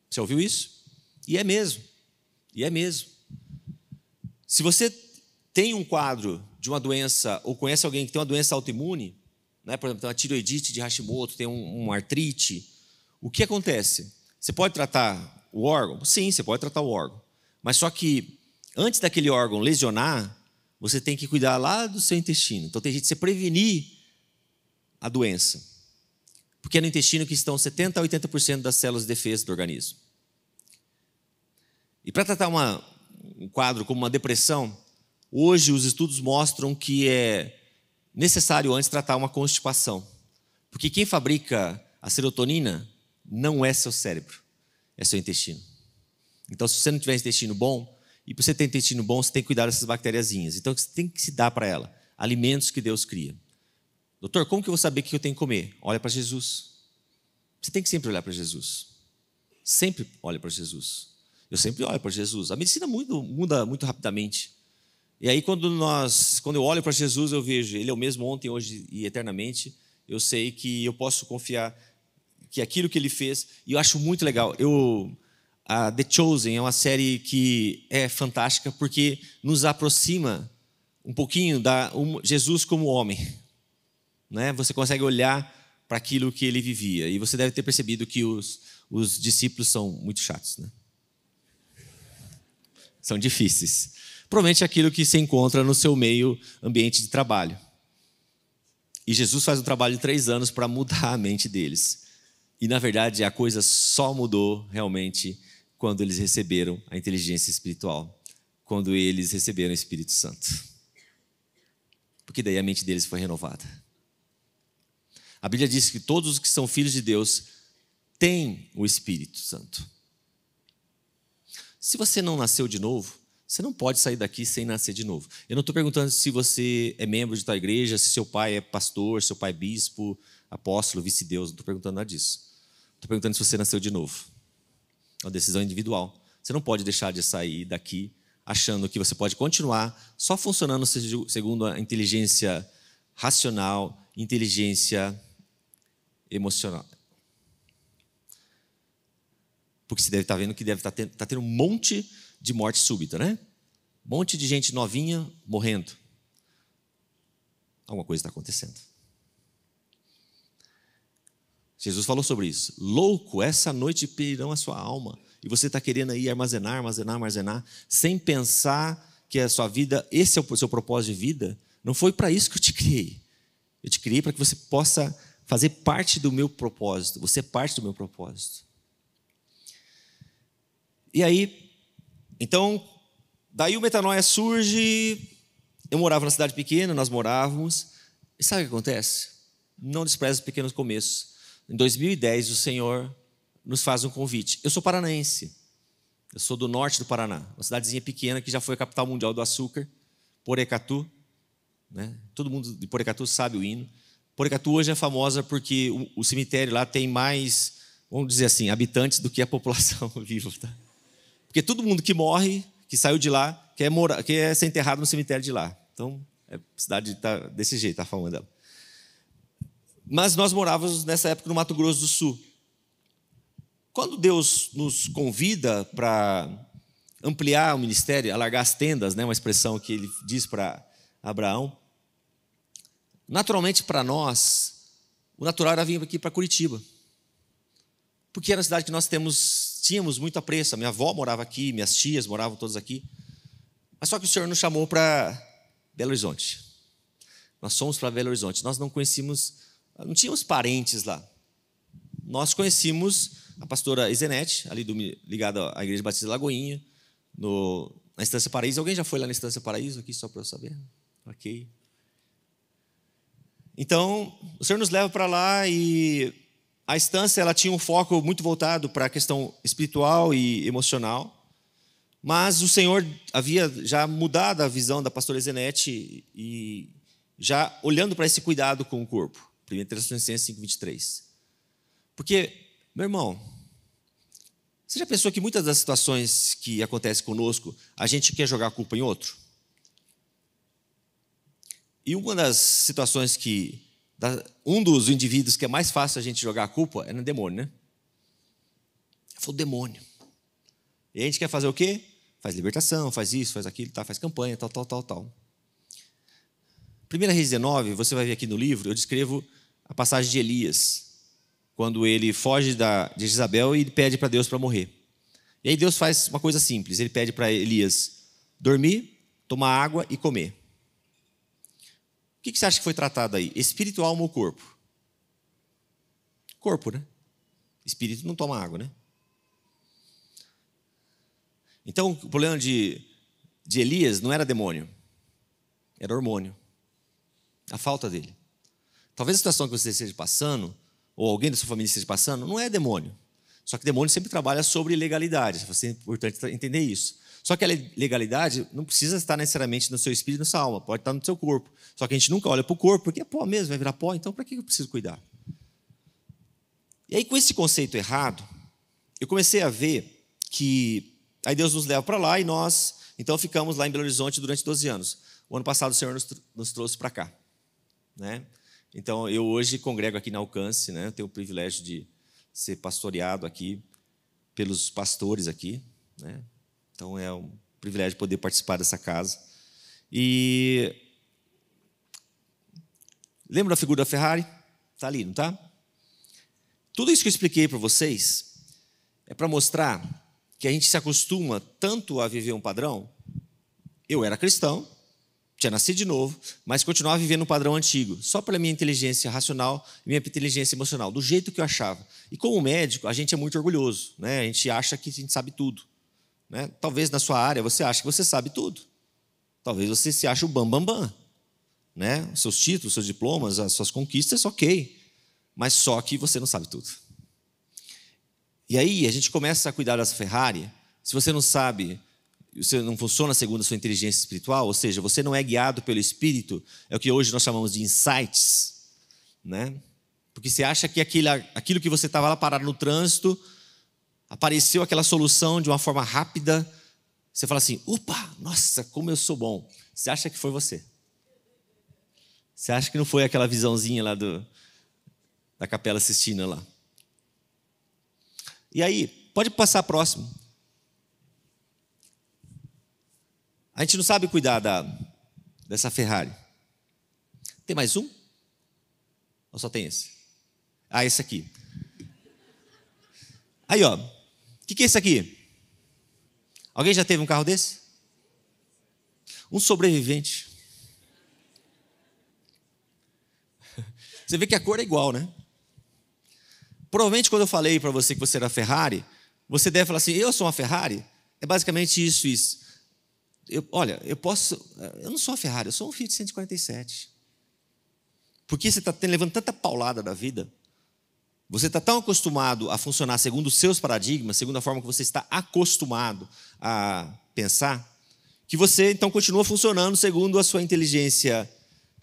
Você ouviu isso? E é mesmo. E é mesmo. Se você tem um quadro de uma doença, ou conhece alguém que tem uma doença autoimune, né, por exemplo, tem uma tireoidite de Hashimoto, tem uma artrite, o que acontece? Você pode tratar o órgão? Sim, você pode tratar o órgão. Mas só que, antes daquele órgão lesionar, você tem que cuidar lá do seu intestino. Então, tem jeito de você prevenir a doença. Porque é no intestino que estão 70% a 80% das células de defesa do organismo. E para tratar um quadro como uma depressão, hoje os estudos mostram que é necessário antes tratar uma constipação. Porque quem fabrica a serotonina não é seu cérebro, é seu intestino. Então, se você não tiver intestino bom, e para você ter intestino bom, você tem que cuidar dessas bactériazinhas. Então, você tem que se dar para ela alimentos que Deus cria. Doutor, como que eu vou saber o que eu tenho que comer? Olha para Jesus. Você tem que sempre olhar para Jesus. Sempre olha para Jesus. Eu sempre olho para Jesus. A medicina muda muito rapidamente. E aí, quando eu olho para Jesus, eu vejo, Ele é o mesmo ontem, hoje e eternamente. Eu sei que eu posso confiar que aquilo que Ele fez, e eu acho muito legal. A The Chosen é uma série que é fantástica porque nos aproxima um pouquinho da Jesus como homem. Né? Você consegue olhar para aquilo que ele vivia. E você deve ter percebido que os discípulos são muito chatos. Né? São difíceis. Provavelmente aquilo que se encontra no seu meio ambiente de trabalho. E Jesus faz um trabalho de 3 anos para mudar a mente deles. E, na verdade, a coisa só mudou realmente quando eles receberam a inteligência espiritual. Quando eles receberam o Espírito Santo. Porque daí a mente deles foi renovada. A Bíblia diz que todos os que são filhos de Deus têm o Espírito Santo. Se você não nasceu de novo, você não pode sair daqui sem nascer de novo. Eu não estou perguntando se você é membro de tal igreja, se seu pai é pastor, seu pai é bispo, apóstolo, vice-deus. Não estou perguntando nada disso. Estou perguntando se você nasceu de novo. É uma decisão individual. Você não pode deixar de sair daqui achando que você pode continuar só funcionando segundo a inteligência racional, inteligência emocional. Porque você deve estar vendo que deve estar tendo um monte de morte súbita, né? Um monte de gente novinha morrendo. Alguma coisa está acontecendo. Jesus falou sobre isso. Louco, essa noite perirão a sua alma. E você está querendo aí armazenar, sem pensar que a sua vida, esse é o seu propósito de vida. Não foi para isso que eu te criei. Eu te criei para que você possa fazer parte do meu propósito. Você é parte do meu propósito. E aí, então, daí o Metanoia surge. Eu morava na cidade pequena, nós morávamos. E sabe o que acontece? Não despreze os pequenos começos. Em 2010, o Senhor nos faz um convite. Eu sou paranaense. Eu sou do norte do Paraná. Uma cidadezinha pequena que já foi a capital mundial do açúcar. Porecatu. Né? Todo mundo de Porecatu sabe o hino. Porecatu hoje é famosa porque o cemitério lá tem mais, vamos dizer assim, habitantes do que a população viva. Tá? Porque todo mundo que morre, que saiu de lá, quer ser enterrado no cemitério de lá. Então, a cidade está desse jeito, a fama dela. Mas nós morávamos nessa época no Mato Grosso do Sul. Quando Deus nos convida para ampliar o ministério, alargar as tendas, né, uma expressão que ele diz para Abraão, naturalmente para nós, o natural era vir aqui para Curitiba. Porque era uma cidade que nós tínhamos muito apreço. A minha avó morava aqui, minhas tias moravam todas aqui. Mas só que o Senhor nos chamou para Belo Horizonte. Nós fomos para Belo Horizonte. Nós não tínhamos parentes lá. Nós conhecíamos a pastora Izenete, ali ligada à Igreja Batista Lagoinha, na Estância Paraíso. Alguém já foi lá na Estância Paraíso aqui, só para eu saber? Ok. Então, o Senhor nos leva para lá e a instância ela tinha um foco muito voltado para a questão espiritual e emocional, mas o Senhor havia já mudado a visão da pastora Zenete e já olhando para esse cuidado com o corpo. 1 Tessalonicenses 5:23. Porque, meu irmão, você já pensou que muitas das situações que acontecem conosco, a gente quer jogar a culpa em outro? E uma das situações que um dos indivíduos que é mais fácil a gente jogar a culpa é no demônio, né? Foi o demônio. E a gente quer fazer o quê? Faz libertação, faz isso, faz aquilo, faz campanha, tal. 1 Reis 19, você vai ver aqui no livro, eu descrevo a passagem de Elias, quando ele foge de Jezabel e pede para Deus para morrer. E aí Deus faz uma coisa simples, ele pede para Elias dormir, tomar água e comer. O que você acha que foi tratado aí? Espírito, alma ou corpo? Corpo, né? Espírito não toma água, né? Então, o problema de Elias não era demônio, era hormônio. A falta dele. Talvez a situação que você esteja passando, ou alguém da sua família esteja passando, não é demônio. Só que demônio sempre trabalha sobre legalidade. É importante entender isso. Só que a legalidade não precisa estar necessariamente no seu espírito e na sua alma, pode estar no seu corpo. Só que a gente nunca olha para o corpo, porque é pó mesmo, vai virar pó, então para que eu preciso cuidar? E aí, com esse conceito errado, eu comecei a ver que aí Deus nos leva para lá e nós, então, ficamos lá em Belo Horizonte durante 12 anos. O ano passado o Senhor nos trouxe para cá, né? Então, eu hoje congrego aqui na Alcance, né? Eu tenho o privilégio de ser pastoreado aqui pelos pastores aqui, né? Então, é um privilégio poder participar dessa casa. E lembra da figura da Ferrari? Está ali, não está? Tudo isso que eu expliquei para vocês é para mostrar que a gente se acostuma tanto a viver um padrão. Eu era cristão, tinha nascido de novo, mas continuava vivendo um padrão antigo, só pela minha inteligência racional e minha inteligência emocional, do jeito que eu achava. E como médico, a gente é muito orgulhoso, né? A gente acha que a gente sabe tudo, né? Talvez na sua área você ache que você sabe tudo. Talvez você se ache o bambambam, né? Os seus títulos, os seus diplomas, as suas conquistas, ok. Mas só que você não sabe tudo. E aí a gente começa a cuidar dessa Ferrari. Se você não sabe, você não funciona segundo a sua inteligência espiritual, ou seja, você não é guiado pelo Espírito, é o que hoje nós chamamos de insights, né? Porque você acha que aquilo que você estava lá parado no trânsito, apareceu aquela solução de uma forma rápida, você fala assim, opa, nossa, como eu sou bom. Você acha que foi você. Você acha que não foi aquela visãozinha lá da Capela Sistina lá. E aí, pode passar próximo. A gente não sabe cuidar dessa Ferrari. Tem mais um? Ou só tem esse? Ah, esse aqui. Aí, ó. O que é esse aqui? Alguém já teve um carro desse? Um sobrevivente. Você vê que a cor é igual, né? Provavelmente quando eu falei para você que você era Ferrari, você deve falar assim, eu sou uma Ferrari? É basicamente isso. Eu não sou uma Ferrari, eu sou um Fiat 147. Porque você está levando tanta paulada da vida, você está tão acostumado a funcionar segundo os seus paradigmas, segundo a forma que você está acostumado a pensar, que você então continua funcionando segundo a sua inteligência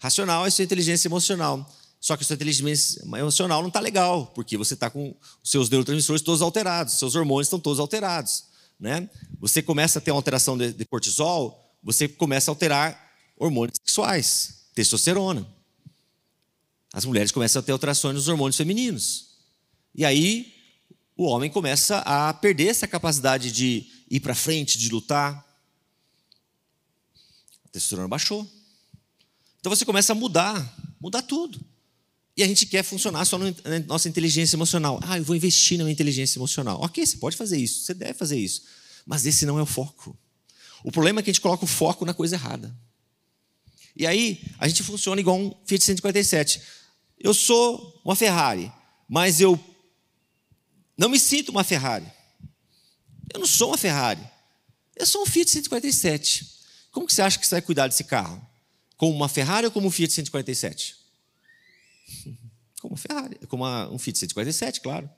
racional e a sua inteligência emocional. Só que a sua inteligência emocional não está legal, porque você está com os seus neurotransmissores todos alterados, seus hormônios estão todos alterados, né? Você começa a ter uma alteração de cortisol, você começa a alterar hormônios sexuais, testosterona. As mulheres começam a ter alterações nos hormônios femininos. E aí o homem começa a perder essa capacidade de ir para frente, de lutar. A testosterona baixou. Então você começa a mudar tudo. E a gente quer funcionar só na nossa inteligência emocional. Ah, eu vou investir na minha inteligência emocional. Ok, você pode fazer isso, você deve fazer isso. Mas esse não é o foco. O problema é que a gente coloca o foco na coisa errada. E aí, a gente funciona igual um Fiat 147. Eu sou uma Ferrari, mas eu não me sinto uma Ferrari. Eu não sou uma Ferrari. Eu sou um Fiat 147. Como que você acha que você vai cuidar desse carro? Como uma Ferrari ou como um Fiat 147? como uma Ferrari, como um Fiat 147, claro.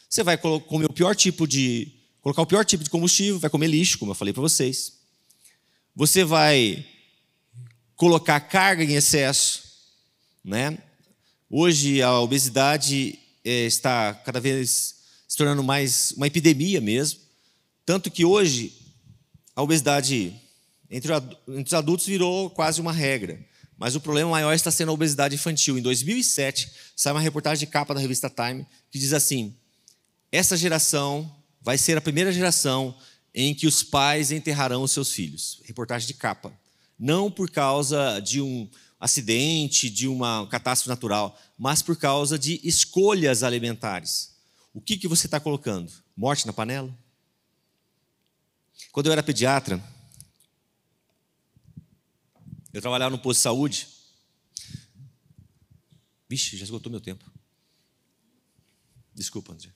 Você vai comer o pior tipo de... colocar o pior tipo de combustível, vai comer lixo, como eu falei para vocês. Você vai colocar carga em excesso, né? Hoje a obesidade está cada vez se tornando mais uma epidemia mesmo. Tanto que hoje a obesidade entre os adultos virou quase uma regra. Mas o problema maior está sendo a obesidade infantil. Em 2007, sai uma reportagem de capa da revista Time que diz assim: essa geração vai ser a primeira geração em que os pais enterrarão os seus filhos. Reportagem de capa. Não por causa de um acidente, de uma catástrofe natural, mas por causa de escolhas alimentares. O que você está colocando? Morte na panela? Quando eu era pediatra, eu trabalhava no posto de saúde. Vixe, já esgotou meu tempo. Desculpa, André.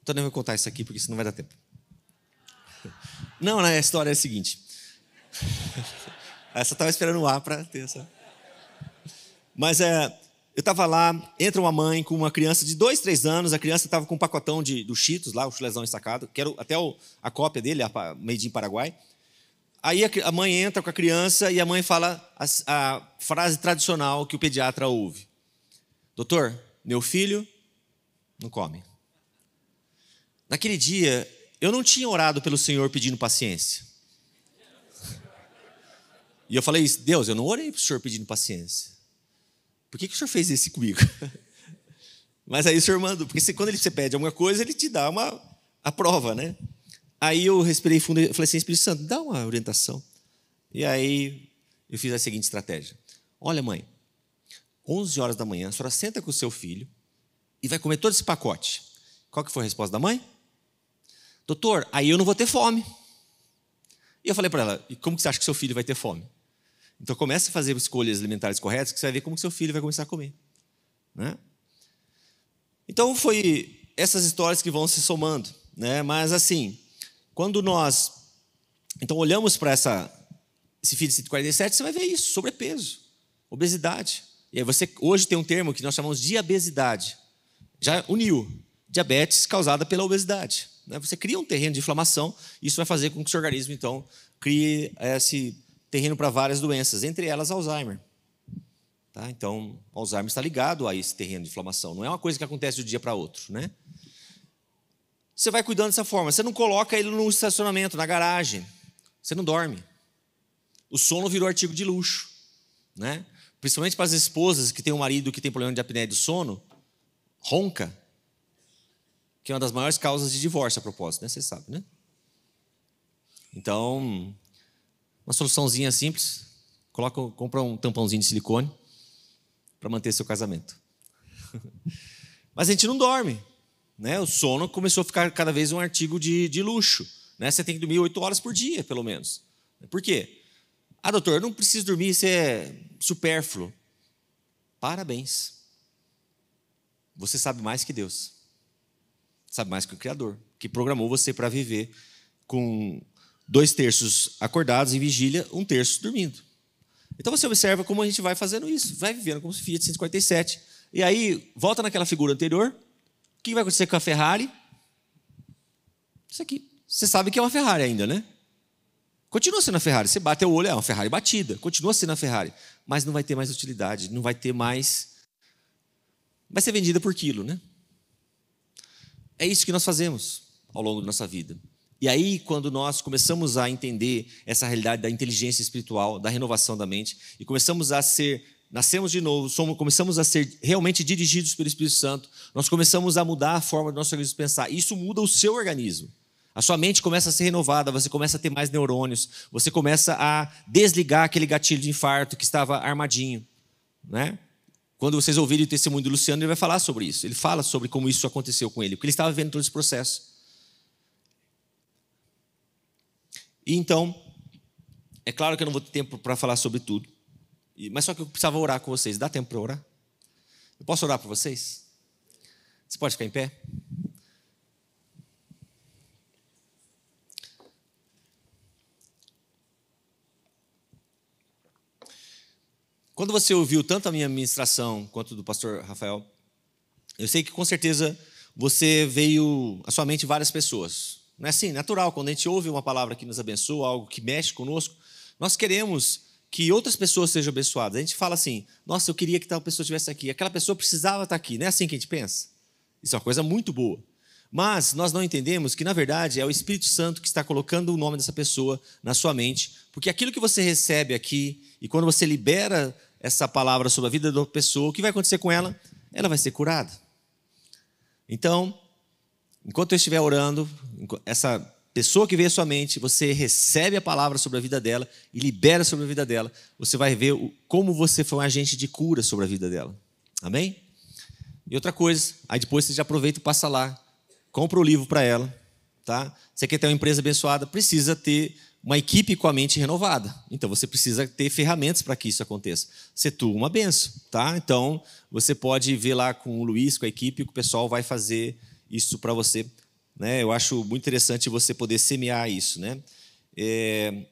Então nem vou contar isso aqui, porque senão não vai dar tempo. Não, a história é a seguinte. Essa estava esperando o ar para ter essa. Mas eu estava lá, entra uma mãe com uma criança de 2, 3 anos, a criança estava com um pacotão do Cheetos, lá, o chulezão ensacado, quero até a cópia dele, made in Paraguai. Aí a mãe entra com a criança e a mãe fala a frase tradicional que o pediatra ouve: doutor, meu filho não come. Naquele dia, eu não tinha orado pelo Senhor pedindo paciência. E eu falei isso: Deus, eu não orei para o Senhor pedindo paciência. Por que o Senhor fez isso comigo? Mas aí o Senhor manda, porque quando você pede alguma coisa, Ele te dá a prova, né? Aí eu respirei fundo e falei assim: Espírito Santo, dá uma orientação. E aí eu fiz a seguinte estratégia: olha, mãe, 11 horas da manhã, a senhora senta com o seu filho e vai comer todo esse pacote. Qual que foi a resposta da mãe? Doutor, aí eu não vou ter fome. E eu falei para ela: e como que você acha que seu filho vai ter fome? Então comece a fazer escolhas alimentares corretas, que você vai ver como que seu filho vai começar a comer, né? Então foi essas histórias que vão se somando, né? Mas assim, quando nós então olhamos para esse Fiat 147, você vai ver isso: sobrepeso, obesidade. E aí você hoje tem um termo que nós chamamos de obesidade. Já uniu diabetes causada pela obesidade. Você cria um terreno de inflamação, e isso vai fazer com que o seu organismo, então, crie esse terreno para várias doenças, entre elas Alzheimer. Tá? Então, o Alzheimer está ligado a esse terreno de inflamação. Não é uma coisa que acontece de um dia para outro, né? Você vai cuidando dessa forma. Você não coloca ele no estacionamento, na garagem. Você não dorme. O sono virou artigo de luxo, né? Principalmente para as esposas que têm um marido que tem problema de apneia do sono, ronca, que é uma das maiores causas de divórcio, a propósito, né? Você sabe, né? Então, uma soluçãozinha simples: compra um tampãozinho de silicone para manter seu casamento. Mas a gente não dorme, né? O sono começou a ficar cada vez um artigo de luxo, né? Você tem que dormir 8 horas por dia, pelo menos. Por quê? Ah, doutor, eu não preciso dormir, isso é supérfluo. Parabéns. Você sabe mais que Deus. Sabe mais que o Criador, que programou você para viver com 2/3 acordados em vigília, 1/3 dormindo. Então você observa como a gente vai fazendo isso, vai vivendo como se Fiat 147. E aí, volta naquela figura anterior: o que vai acontecer com a Ferrari? Isso aqui. Você sabe que é uma Ferrari ainda, né? Continua sendo a Ferrari. Você bate o olho, é uma Ferrari batida. Continua sendo a Ferrari. Mas não vai ter mais utilidade, não vai ter mais... Vai ser vendida por quilo, né? É isso que nós fazemos ao longo da nossa vida. E aí, quando nós começamos a entender essa realidade da inteligência espiritual, da renovação da mente, e começamos a nascemos de novo, começamos a ser realmente dirigidos pelo Espírito Santo, nós começamos a mudar a forma do nosso organismo pensar. Isso muda o seu organismo. A sua mente começa a ser renovada, você começa a ter mais neurônios, você começa a desligar aquele gatilho de infarto que estava armadinho, né? Quando vocês ouvirem o testemunho do Luciano, ele vai falar sobre isso. Ele fala sobre como isso aconteceu com ele, porque ele estava vendo todo esse processo. E então, é claro que eu não vou ter tempo para falar sobre tudo, mas só que eu precisava orar com vocês. Dá tempo para orar? Eu posso orar para vocês? Você pode ficar em pé? Quando você ouviu tanto a minha ministração quanto do pastor Rafael, eu sei que com certeza você veio à sua mente várias pessoas. Não é assim? Natural, quando a gente ouve uma palavra que nos abençoa, algo que mexe conosco, nós queremos que outras pessoas sejam abençoadas. A gente fala assim, nossa, eu queria que tal pessoa estivesse aqui. Aquela pessoa precisava estar aqui. Não é assim que a gente pensa? Isso é uma coisa muito boa. Mas nós não entendemos que, na verdade, é o Espírito Santo que está colocando o nome dessa pessoa na sua mente, porque aquilo que você recebe aqui, e quando você libera essa palavra sobre a vida da pessoa, o que vai acontecer com ela? Ela vai ser curada. Então, enquanto eu estiver orando, essa pessoa que veio à sua mente, você recebe a palavra sobre a vida dela e libera sobre a vida dela, você vai ver como você foi um agente de cura sobre a vida dela. Amém? E outra coisa, aí depois você já aproveita e passa lá, compra o livro para ela, tá? Você quer ter uma empresa abençoada, precisa ter uma equipe com a mente renovada. Então, você precisa ter ferramentas para que isso aconteça. Setua uma benção, tá? Então, você pode ver lá com o Luiz, com a equipe, que o pessoal vai fazer isso para você. Né? Eu acho muito interessante você poder semear isso. Né?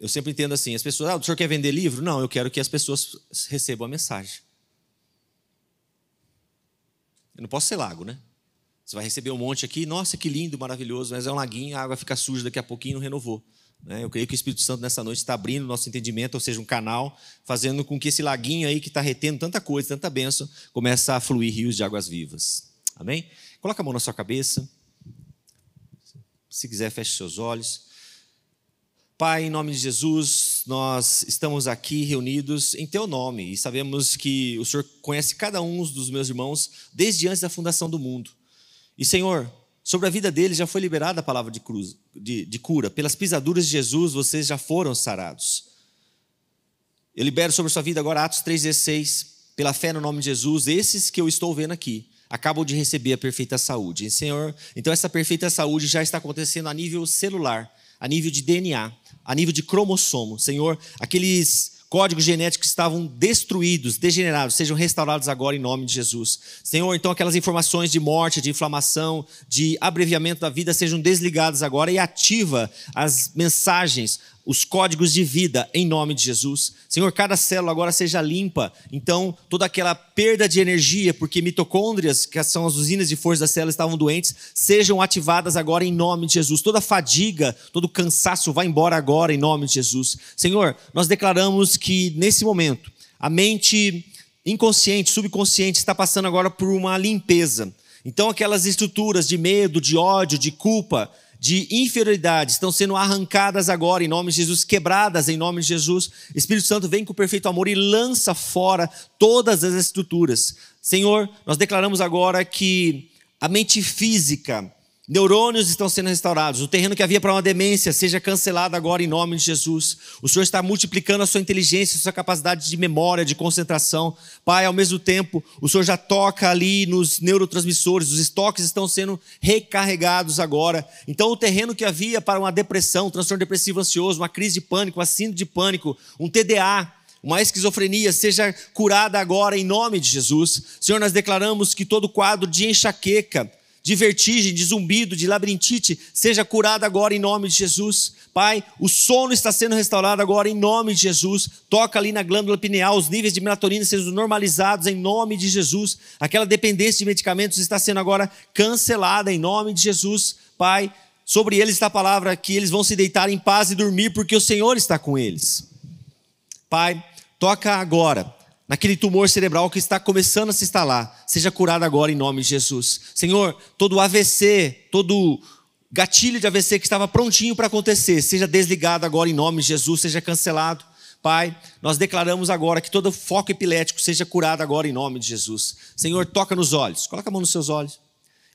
Eu sempre entendo assim, as pessoas, o senhor quer vender livro? Não, eu quero que as pessoas recebam a mensagem. Eu não posso ser lago, né? Você vai receber um monte aqui, nossa, que lindo, maravilhoso, mas é um laguinho, a água fica suja daqui a pouquinho e não renovou. Eu creio que o Espírito Santo nessa noite está abrindo o nosso entendimento, ou seja, um canal, fazendo com que esse laguinho aí que está retendo tanta coisa, tanta bênção, comece a fluir rios de águas vivas. Amém? Coloca a mão na sua cabeça. Se quiser, feche seus olhos. Pai, em nome de Jesus, nós estamos aqui reunidos em Teu nome e sabemos que o Senhor conhece cada um dos meus irmãos desde antes da fundação do mundo. E, Senhor, sobre a vida deles já foi liberada a palavra de cura. Pelas pisaduras de Jesus, vocês já foram sarados. Eu libero sobre a sua vida agora Atos 3,16. Pela fé no nome de Jesus, esses que eu estou vendo aqui acabam de receber a perfeita saúde. E, Senhor, então essa perfeita saúde já está acontecendo a nível celular, a nível de DNA, a nível de cromossomo. Senhor, aqueles códigos genéticos que estavam destruídos, degenerados, sejam restaurados agora em nome de Jesus. Senhor, então aquelas informações de morte, de inflamação, de abreviamento da vida sejam desligadas agora e ativa as mensagens, os códigos de vida em nome de Jesus. Senhor, cada célula agora seja limpa. Então, toda aquela perda de energia, porque mitocôndrias, que são as usinas de força das células, estavam doentes, sejam ativadas agora em nome de Jesus. Toda fadiga, todo cansaço vai embora agora em nome de Jesus. Senhor, nós declaramos que nesse momento, a mente inconsciente, subconsciente, está passando agora por uma limpeza. Então, aquelas estruturas de medo, de ódio, de culpa, de inferioridade estão sendo arrancadas agora em nome de Jesus, quebradas em nome de Jesus. Espírito Santo vem com o perfeito amor e lança fora todas as estruturas. Senhor, nós declaramos agora que a mente física, neurônios estão sendo restaurados. O terreno que havia para uma demência seja cancelado agora em nome de Jesus. O Senhor está multiplicando a sua inteligência, a sua capacidade de memória, de concentração. Pai, ao mesmo tempo, o Senhor já toca ali nos neurotransmissores. Os estoques estão sendo recarregados agora. Então, o terreno que havia para uma depressão, um transtorno depressivo ansioso, uma crise de pânico, uma síndrome de pânico, um TDA, uma esquizofrenia, seja curada agora em nome de Jesus. Senhor, nós declaramos que todo quadro de enxaqueca, de vertigem, de zumbido, de labirintite, seja curado agora em nome de Jesus. Pai, o sono está sendo restaurado agora em nome de Jesus. Toca ali na glândula pineal, os níveis de melatonina sejam normalizados em nome de Jesus. Aquela dependência de medicamentos está sendo agora cancelada em nome de Jesus. Pai, sobre eles está a palavra que eles vão se deitar em paz e dormir porque o Senhor está com eles. Pai, toca agora naquele tumor cerebral que está começando a se instalar, seja curado agora em nome de Jesus. Senhor, todo AVC, todo gatilho de AVC que estava prontinho para acontecer, seja desligado agora em nome de Jesus, seja cancelado. Pai, nós declaramos agora que todo foco epilético seja curado agora em nome de Jesus. Senhor, toca nos olhos, coloca a mão nos seus olhos.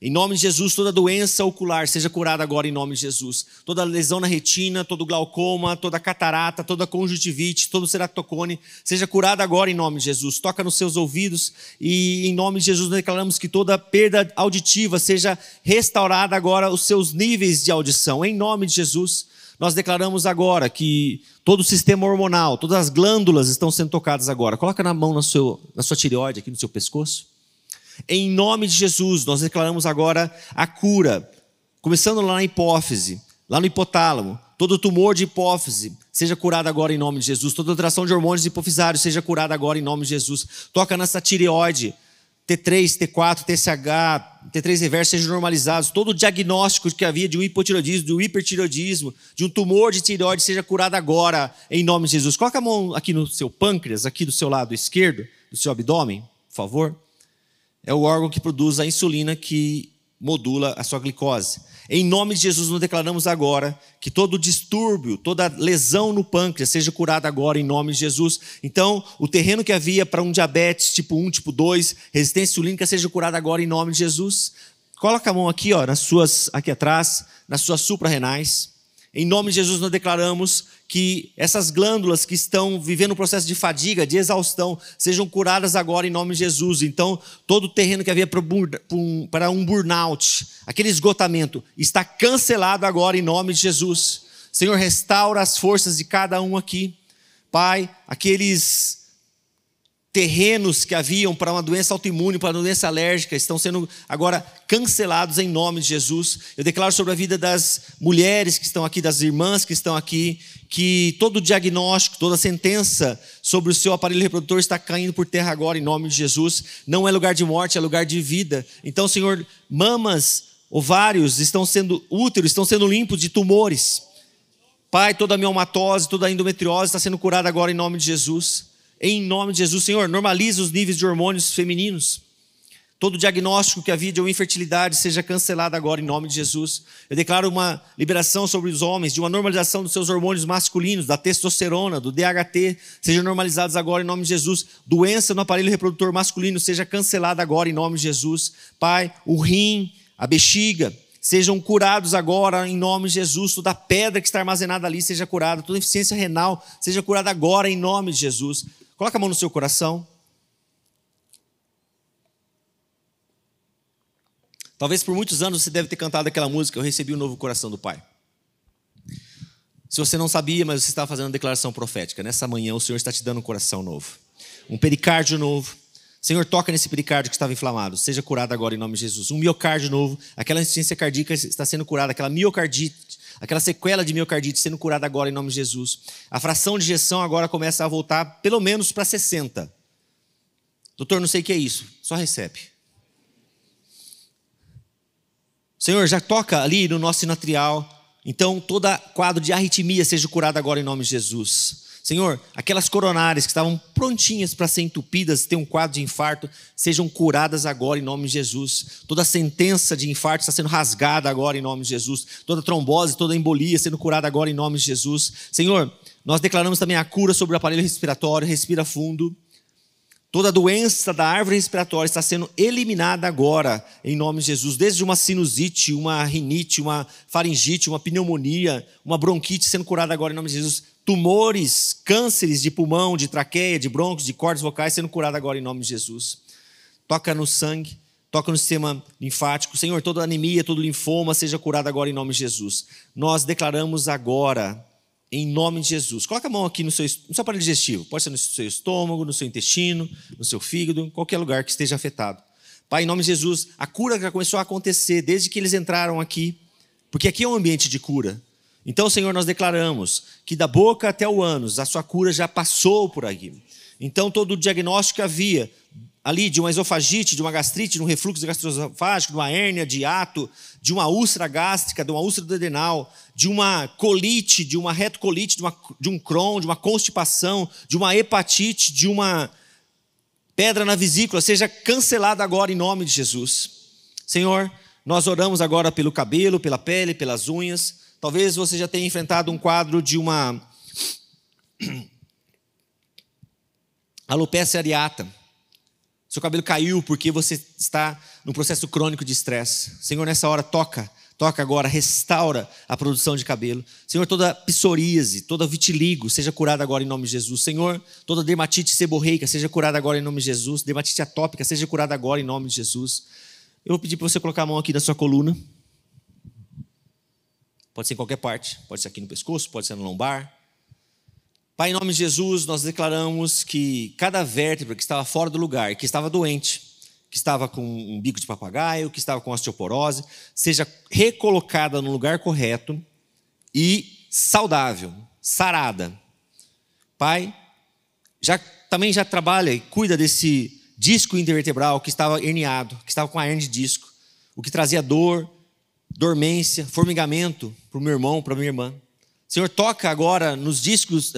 Em nome de Jesus, toda doença ocular seja curada agora em nome de Jesus. Toda lesão na retina, todo glaucoma, toda catarata, toda conjuntivite, todo ceratocone, seja curada agora em nome de Jesus. Toca nos seus ouvidos e em nome de Jesus nós declaramos que toda perda auditiva seja restaurada agora os seus níveis de audição. Em nome de Jesus, nós declaramos agora que todo o sistema hormonal, todas as glândulas estão sendo tocadas agora. Coloca na mão na sua tireoide, aqui no seu pescoço. Em nome de Jesus, nós declaramos agora a cura, começando lá na hipófise, lá no hipotálamo, todo tumor de hipófise seja curado agora em nome de Jesus. Toda alteração de hormônios hipofisários seja curada agora em nome de Jesus. Toca nessa tireoide, T3, T4, TSH, T3 reverso sejam normalizados. Todo o diagnóstico que havia de um hipotireoidismo, de um hipertireoidismo, de um tumor de tireoide seja curado agora em nome de Jesus. Coloca a mão aqui no seu pâncreas, aqui do seu lado esquerdo, do seu abdômen, por favor. É o órgão que produz a insulina que modula a sua glicose. Em nome de Jesus, nós declaramos agora que todo distúrbio, toda lesão no pâncreas seja curada agora em nome de Jesus. Então, o terreno que havia para um diabetes tipo 1, tipo 2, resistência insulínica, seja curada agora em nome de Jesus. Coloca a mão aqui, ó, aqui atrás, nas suas suprarrenais. Em nome de Jesus, nós declaramos que essas glândulas que estão vivendo um processo de fadiga, de exaustão, sejam curadas agora em nome de Jesus. Então, todo o terreno que havia para um burnout, aquele esgotamento, está cancelado agora em nome de Jesus. Senhor, restaura as forças de cada um aqui. Pai, aqueles terrenos que haviam para uma doença autoimune, para uma doença alérgica, estão sendo agora cancelados em nome de Jesus. Eu declaro sobre a vida das mulheres que estão aqui, das irmãs que estão aqui, que todo o diagnóstico, toda a sentença sobre o seu aparelho reprodutor está caindo por terra agora em nome de Jesus. Não é lugar de morte, é lugar de vida. Então, Senhor, mamas, ovários úteros estão sendo limpos de tumores. Pai, toda a miomatose, toda a endometriose está sendo curada agora em nome de Jesus. Em nome de Jesus, Senhor, normaliza os níveis de hormônios femininos. Todo diagnóstico que havia de uma infertilidade seja cancelado agora em nome de Jesus. Eu declaro uma liberação sobre os homens, de uma normalização dos seus hormônios masculinos, da testosterona, do DHT, sejam normalizados agora em nome de Jesus. Doença no aparelho reprodutor masculino seja cancelada agora em nome de Jesus. Pai, o rim, a bexiga, sejam curados agora em nome de Jesus. Toda pedra que está armazenada ali seja curada. Toda insuficiência renal seja curada agora em nome de Jesus. Coloca a mão no seu coração. Talvez por muitos anos você deve ter cantado aquela música, Eu Recebi o Novo Coração do Pai. Se você não sabia, mas você estava fazendo uma declaração profética. Nessa manhã o Senhor está te dando um coração novo. Um pericárdio novo. Senhor, toca nesse pericárdio que estava inflamado. Seja curado agora em nome de Jesus. Um miocárdio novo. Aquela insuficiência cardíaca está sendo curada. Aquela miocardite, aquela sequela de miocardite sendo curada agora em nome de Jesus. A fração de ejeção agora começa a voltar pelo menos para 60. Doutor, não sei o que é isso. Só recebe. Senhor, já toca ali no nosso sinatrial. Então, todo quadro de arritmia seja curado agora em nome de Jesus. Senhor, aquelas coronárias que estavam prontinhas para ser entupidas, ter um quadro de infarto, sejam curadas agora em nome de Jesus. Toda sentença de infarto está sendo rasgada agora em nome de Jesus. Toda trombose, toda embolia sendo curada agora em nome de Jesus. Senhor, nós declaramos também a cura sobre o aparelho respiratório. Respira fundo. Toda doença da árvore respiratória está sendo eliminada agora, em nome de Jesus. Desde uma sinusite, uma rinite, uma faringite, uma pneumonia, uma bronquite sendo curada agora em nome de Jesus. Tumores, cânceres de pulmão, de traqueia, de brônquios, de cordas vocais sendo curada agora em nome de Jesus. Toca no sangue, toca no sistema linfático. Senhor, toda anemia, todo linfoma seja curado agora em nome de Jesus. Nós declaramos agora, em nome de Jesus. Coloca a mão aqui no seu aparelho digestivo. Pode ser no seu estômago, no seu intestino, no seu fígado, em qualquer lugar que esteja afetado. Pai, em nome de Jesus, a cura já começou a acontecer desde que eles entraram aqui, porque aqui é um ambiente de cura. Então, Senhor, nós declaramos que da boca até o ânus, a sua cura já passou por aqui. Então, todo o diagnóstico que havia ali de uma esofagite, de uma gastrite, de um refluxo gastroesofágico, de uma hérnia de hiato, de uma úlcera gástrica, de uma úlcera duodenal, de uma colite, de uma retocolite, de um Crohn, de uma constipação, de uma hepatite, de uma pedra na vesícula, seja cancelada agora em nome de Jesus. Senhor, nós oramos agora pelo cabelo, pela pele, pelas unhas. Talvez você já tenha enfrentado um quadro de uma alopecia areata. Seu cabelo caiu porque você está num processo crônico de estresse. Senhor, nessa hora, toca agora, restaura a produção de cabelo. Senhor, toda psoríase, toda vitiligo, seja curada agora em nome de Jesus. Senhor, toda dermatite seborreica, seja curada agora em nome de Jesus. Dermatite atópica, seja curada agora em nome de Jesus. Eu vou pedir para você colocar a mão aqui na sua coluna. Pode ser em qualquer parte, pode ser aqui no pescoço, pode ser no lombar. Pai, em nome de Jesus, nós declaramos que cada vértebra que estava fora do lugar, que estava doente, que estava com um bico de papagaio, que estava com osteoporose, seja recolocada no lugar correto e saudável, sarada. Pai, também já trabalha e cuida desse disco intervertebral que estava herniado, que estava com a hernia de disco, o que trazia dor, dormência, formigamento para o meu irmão, para a minha irmã. Senhor, toca agora nos discos,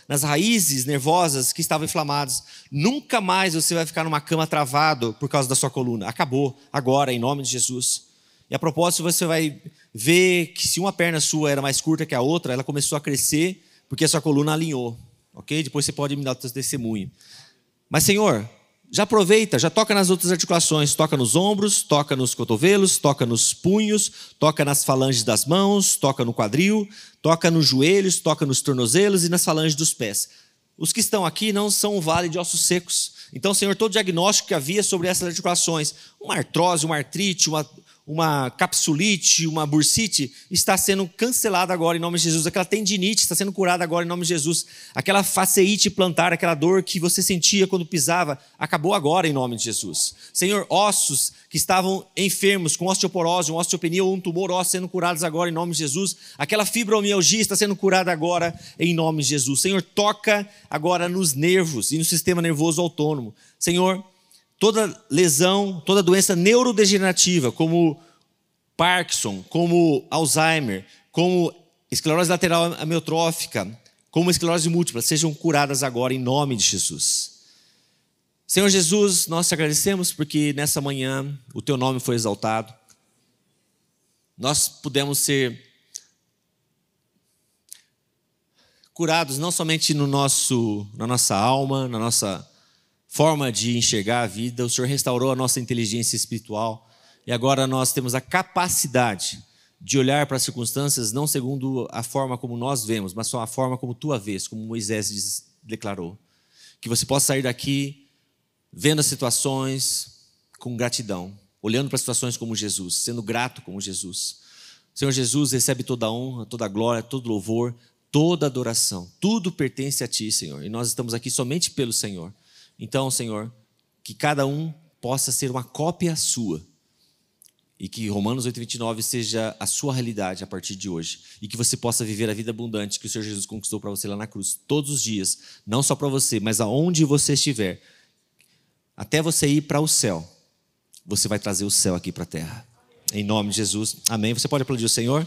nas raízes nervosas que estavam inflamadas. Nunca mais você vai ficar numa cama travado por causa da sua coluna. Acabou, agora, em nome de Jesus. E a propósito, você vai ver que se uma perna sua era mais curta que a outra, ela começou a crescer porque a sua coluna alinhou. Ok? Depois você pode me dar o seu testemunho. Mas, Senhor, já aproveita, já toca nas outras articulações. Toca nos ombros, toca nos cotovelos, toca nos punhos, toca nas falanges das mãos, toca no quadril, toca nos joelhos, toca nos tornozelos e nas falanges dos pés. Os que estão aqui não são um vale de ossos secos. Então, Senhor, todo o diagnóstico que havia sobre essas articulações, uma artrose, uma artrite, uma capsulite, uma bursite, está sendo cancelada agora em nome de Jesus. Aquela tendinite está sendo curada agora em nome de Jesus. Aquela faceite plantar, aquela dor que você sentia quando pisava, acabou agora em nome de Jesus. Senhor, ossos que estavam enfermos, com osteoporose, uma osteopenia ou um tumor ósseo sendo curados agora em nome de Jesus. Aquela fibromialgia está sendo curada agora em nome de Jesus. Senhor, toca agora nos nervos e no sistema nervoso autônomo. Senhor, toda lesão, toda doença neurodegenerativa, como Parkinson, como Alzheimer, como esclerose lateral amiotrófica, como esclerose múltipla, sejam curadas agora em nome de Jesus. Senhor Jesus, nós te agradecemos porque nessa manhã o teu nome foi exaltado. Nós pudemos ser curados não somente na nossa alma, na nossa forma de enxergar a vida. O Senhor restaurou a nossa inteligência espiritual e agora nós temos a capacidade de olhar para as circunstâncias não segundo a forma como nós vemos, mas só a forma como tu a vês, como Moisés declarou. Que você possa sair daqui vendo as situações com gratidão, olhando para as situações como Jesus, sendo grato como Jesus. Senhor Jesus, recebe toda a honra, toda a glória, todo louvor, toda a adoração. Tudo pertence a ti, Senhor, e nós estamos aqui somente pelo Senhor. Então, Senhor, que cada um possa ser uma cópia sua e que Romanos 8:29 seja a sua realidade a partir de hoje e que você possa viver a vida abundante que o Senhor Jesus conquistou para você lá na cruz, todos os dias, não só para você, mas aonde você estiver, até você ir para o céu, você vai trazer o céu aqui para a terra. Em nome de Jesus, amém. Você pode aplaudir o Senhor?